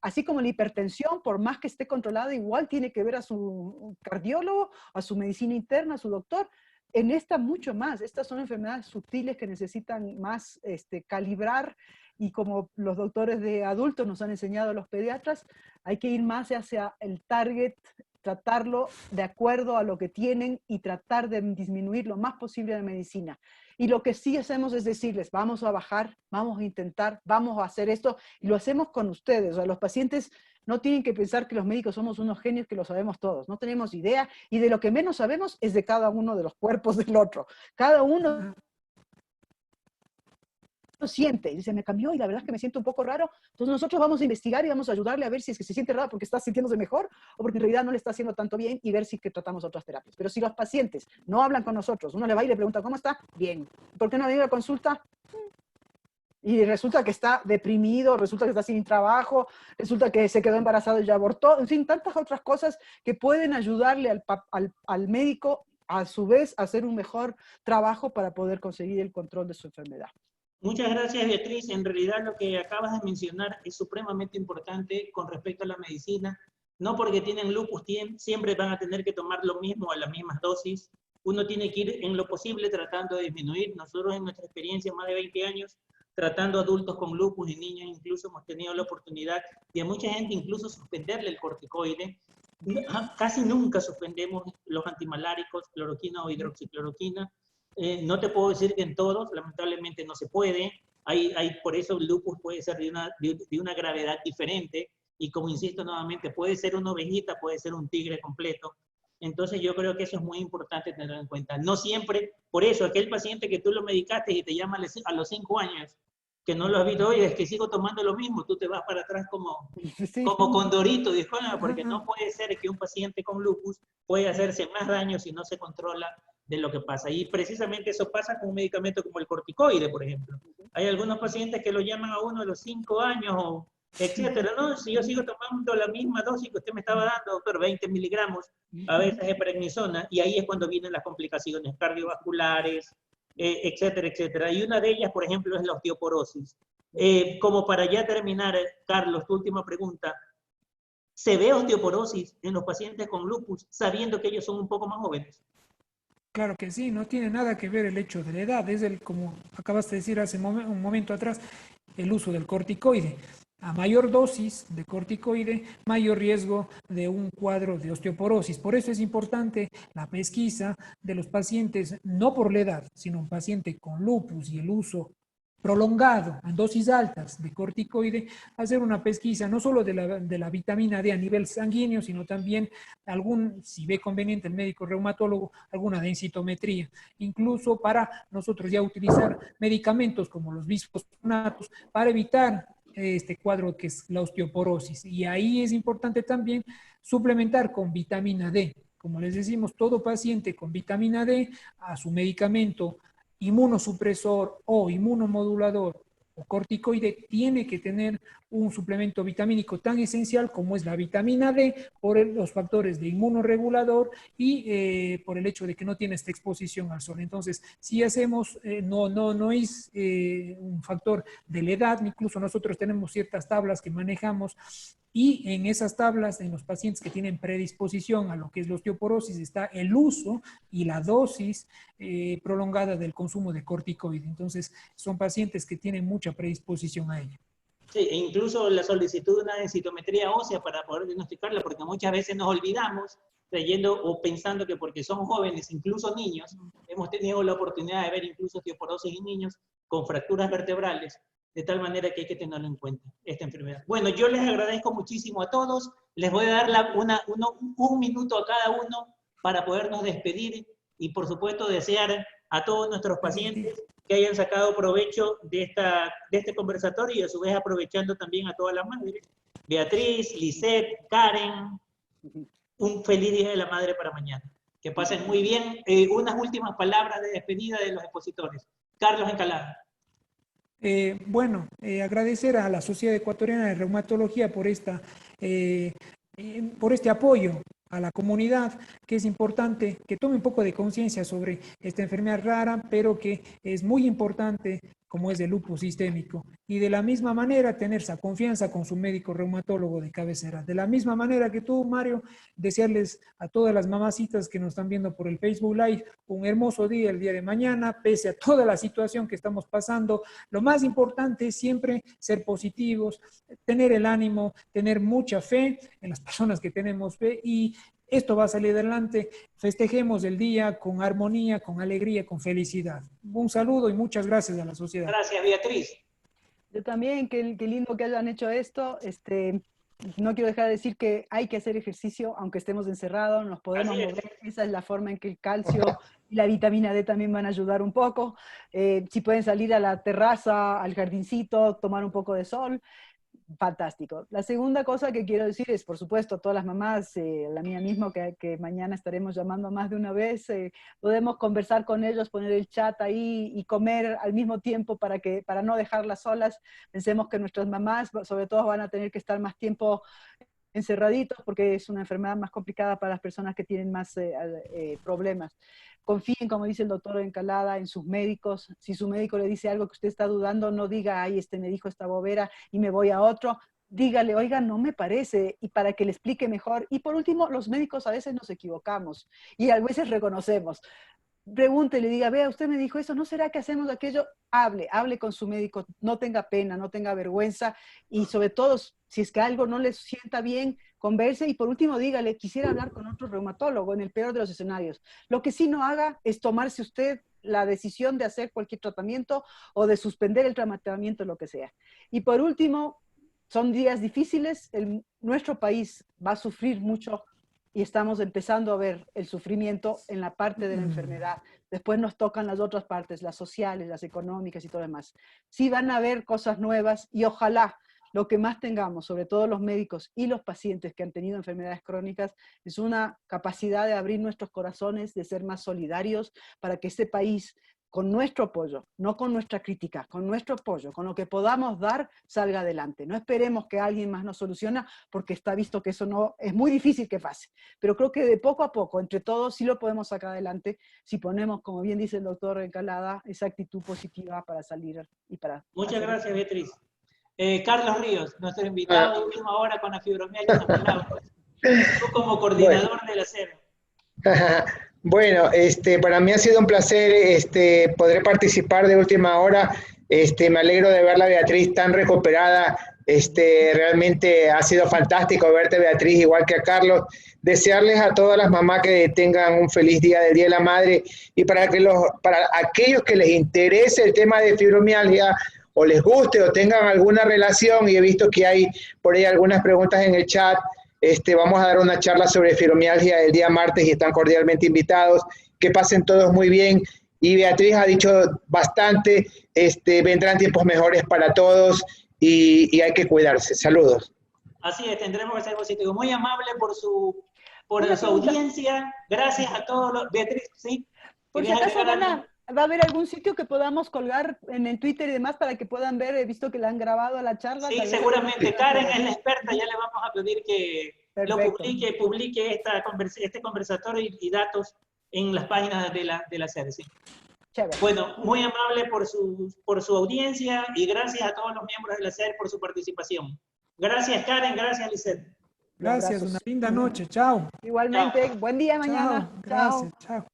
C: Así como la hipertensión, por más que esté controlada, igual tiene que ver a su cardiólogo, a su medicina interna, a su doctor. En esta mucho más. Estas son enfermedades sutiles que necesitan más calibrar, y como los doctores de adultos nos han enseñado a los pediatras, hay que ir más hacia el target, tratarlo de acuerdo a lo que tienen y tratar de disminuir lo más posible la medicina. Y lo que sí hacemos es decirles, vamos a bajar, vamos a intentar, vamos a hacer esto, y lo hacemos con ustedes. O sea, los pacientes no tienen que pensar que los médicos somos unos genios que lo sabemos todos, no tenemos idea, y de lo que menos sabemos es de cada uno de los cuerpos del otro. Cada uno siente, y dice, me cambió y la verdad es que me siento un poco raro, entonces nosotros vamos a investigar y vamos a ayudarle a ver si es que se siente raro porque está sintiéndose mejor o porque en realidad no le está haciendo tanto bien, y ver si que tratamos otras terapias. Pero si los pacientes no hablan con nosotros, uno le va y le pregunta, ¿cómo está? Bien. ¿Por qué no ha venido a la consulta? Y resulta que está deprimido, resulta que está sin trabajo, resulta que se quedó embarazado y ya abortó, en fin, tantas otras cosas que pueden ayudarle al médico a su vez a hacer un mejor trabajo para poder conseguir el control de su enfermedad.
A: Muchas gracias, Beatriz. En realidad lo que acabas de mencionar es supremamente importante con respecto a la medicina. No porque tienen lupus siempre van a tener que tomar lo mismo a las mismas dosis. Uno tiene que ir en lo posible tratando de disminuir. Nosotros en nuestra experiencia, más de 20 años, tratando adultos con lupus y niños, incluso hemos tenido la oportunidad de a mucha gente incluso suspenderle el corticoide. Casi nunca suspendemos los antimaláricos, cloroquina o hidroxicloroquina. No te puedo decir que en todos, lamentablemente no se puede. Por eso el lupus puede ser de una gravedad diferente. Y como insisto nuevamente, puede ser una ovejita, puede ser un tigre completo. Entonces yo creo que eso es muy importante tenerlo en cuenta. No siempre, por eso aquel paciente que tú lo medicaste y te llama a los 5 años, que no lo has visto, oye, es que sigo tomando lo mismo, tú te vas para atrás como condorito, disculpa, porque no puede ser que un paciente con lupus pueda hacerse más daño si no se controla de lo que pasa. Y precisamente eso pasa con un medicamento como el corticoide, por ejemplo. Hay algunos pacientes que lo llaman a uno a los 5 años, o etcétera. No, si yo sigo tomando la misma dosis que usted me estaba dando, doctor, 20 miligramos, a veces de prednisona, y ahí es cuando vienen las complicaciones cardiovasculares, etcétera, etcétera. Y una de ellas, por ejemplo, es la osteoporosis. Como para ya terminar, Carlos, tu última pregunta. ¿Se ve osteoporosis en los pacientes con lupus sabiendo que ellos son un poco más jóvenes?
B: Claro que sí, no tiene nada que ver el hecho de la edad, es como acabaste de decir hace un momento atrás, el uso del corticoide. A mayor dosis de corticoide, mayor riesgo de un cuadro de osteoporosis. Por eso es importante la pesquisa de los pacientes, no por la edad, sino un paciente con lupus y el uso prolongado en dosis altas de corticoide, hacer una pesquisa no solo de la vitamina D a nivel sanguíneo, sino también si ve conveniente el médico reumatólogo, alguna densitometría, incluso para nosotros ya utilizar medicamentos como los bisfosfonatos para evitar este cuadro que es la osteoporosis. Y ahí es importante también suplementar con vitamina D. Como les decimos, todo paciente con vitamina D a su medicamento inmunosupresor o inmunomodulador o corticoide tiene que tener un suplemento vitamínico tan esencial como es la vitamina D por los factores de inmunoregulador y por el hecho de que no tiene esta exposición al sol. Entonces, si hacemos, no es un factor de la edad, incluso nosotros tenemos ciertas tablas que manejamos y en esas tablas, en los pacientes que tienen predisposición a lo que es la osteoporosis, está el uso y la dosis prolongada del consumo de corticoide. Entonces, son pacientes que tienen mucha predisposición a ello.
A: Sí, e incluso la solicitud de una densitometría ósea para poder diagnosticarla, porque muchas veces nos olvidamos creyendo o pensando que porque son jóvenes, incluso niños, hemos tenido la oportunidad de ver incluso osteoporosis en niños con fracturas vertebrales, de tal manera que hay que tenerlo en cuenta, esta enfermedad. Bueno, yo les agradezco muchísimo a todos, les voy a dar un minuto a cada uno para podernos despedir y por supuesto desear a todos nuestros pacientes que hayan sacado provecho de este conversatorio y a su vez aprovechando también a todas las madres. Beatriz, Lisette, Karen, un feliz Día de la Madre para mañana. Que pasen muy bien. Unas últimas palabras de despedida de los expositores. Carlos Encalada.
B: Agradecer a la Sociedad Ecuatoriana de Reumatología por este apoyo a la comunidad, que es importante que tome un poco de conciencia sobre esta enfermedad rara, pero que es muy importante como es el lupus sistémico. Y de la misma manera, tener esa confianza con su médico reumatólogo de cabecera. De la misma manera que tú, Mario, desearles a todas las mamacitas que nos están viendo por el Facebook Live un hermoso día el día de mañana, pese a toda la situación que estamos pasando. Lo más importante es siempre ser positivos, tener el ánimo, tener mucha fe en las personas que tenemos fe y esto va a salir adelante. Festejemos el día con armonía, con alegría, con felicidad. Un saludo y muchas gracias a la sociedad.
A: Gracias, Beatriz.
C: Yo también, qué lindo que hayan hecho esto. No quiero dejar de decir que hay que hacer ejercicio, aunque estemos encerrados, nos podemos mover. Esa es la forma en que el calcio y la vitamina D también van a ayudar un poco. Si pueden salir a la terraza, al jardincito, tomar un poco de sol. Fantástico. La segunda cosa que quiero decir es, por supuesto, a todas las mamás, la mía misma, que mañana estaremos llamando más de una vez, podemos conversar con ellos, poner el chat ahí y comer al mismo tiempo para no dejarlas solas. Pensemos que nuestras mamás, sobre todo, van a tener que estar más tiempo encerraditos porque es una enfermedad más complicada para las personas que tienen más problemas. Confíen, como dice el doctor Encalada, en sus médicos. Si su médico le dice algo que usted está dudando, no diga, ay, me dijo esta bobera y me voy a otro. Dígale, oiga, no me parece, y para que le explique mejor. Y por último, los médicos a veces nos equivocamos y a veces reconocemos. Pregúntele, diga, vea, usted me dijo eso, ¿no será que hacemos aquello? Hable con su médico, no tenga pena, no tenga vergüenza, y sobre todo, si es que algo no le sienta bien, converse, y por último dígale, quisiera hablar con otro reumatólogo en el peor de los escenarios. Lo que sí no haga es tomarse usted la decisión de hacer cualquier tratamiento o de suspender el tratamiento, lo que sea. Y por último, son días difíciles, nuestro país va a sufrir mucho y estamos empezando a ver el sufrimiento en la parte de la enfermedad. Después nos tocan las otras partes, las sociales, las económicas y todo lo demás. Sí van a haber cosas nuevas y ojalá lo que más tengamos, sobre todo los médicos y los pacientes que han tenido enfermedades crónicas, es una capacidad de abrir nuestros corazones, de ser más solidarios para que este país, con nuestro apoyo, no con nuestra crítica, con nuestro apoyo, con lo que podamos dar, salga adelante. No esperemos que alguien más nos solucione, porque está visto que eso no, es muy difícil que pase. Pero creo que de poco a poco, entre todos, sí lo podemos sacar adelante, si ponemos, como bien dice el doctor Encalada, esa actitud positiva para salir y para...
A: Muchas gracias, Beatriz. Carlos Ríos, nuestro invitado de última hora con la fibromialgia escapular. Tú como coordinador de la SER.
D: Bueno, para mí ha sido un placer poder participar de última hora. Me alegro de verla, Beatriz, tan recuperada. Realmente ha sido fantástico verte, Beatriz, igual que a Carlos. Desearles a todas las mamás que tengan un feliz día del Día de la Madre, y para aquellos que les interese el tema de fibromialgia o les guste o tengan alguna relación, y he visto que hay por ahí algunas preguntas en el chat, vamos a dar una charla sobre fibromialgia el día martes y están cordialmente invitados. Que pasen todos muy bien. Y Beatriz ha dicho bastante, vendrán tiempos mejores para todos y hay que cuidarse. Saludos.
A: Así es, tendremos que ser positivos. Muy amable por su audiencia. Gracias a todos. Beatriz, ¿sí?
C: Por si acaso va a haber algún sitio que podamos colgar en el Twitter y demás para que puedan ver. He visto que le han grabado la charla.
A: Sí, seguramente. Karen es la experta, ya le vamos a pedir que lo publique este conversatorio y datos en las páginas de la SER. ¿Sí?
C: Chévere.
A: Bueno, muy amable por su audiencia y gracias a todos los miembros de la SER por su participación. Gracias, Karen. Gracias, Lisette.
B: Gracias, una linda noche. Chao.
C: Igualmente.
A: Chao.
C: Buen día mañana.
B: Chao. Gracias. Chao.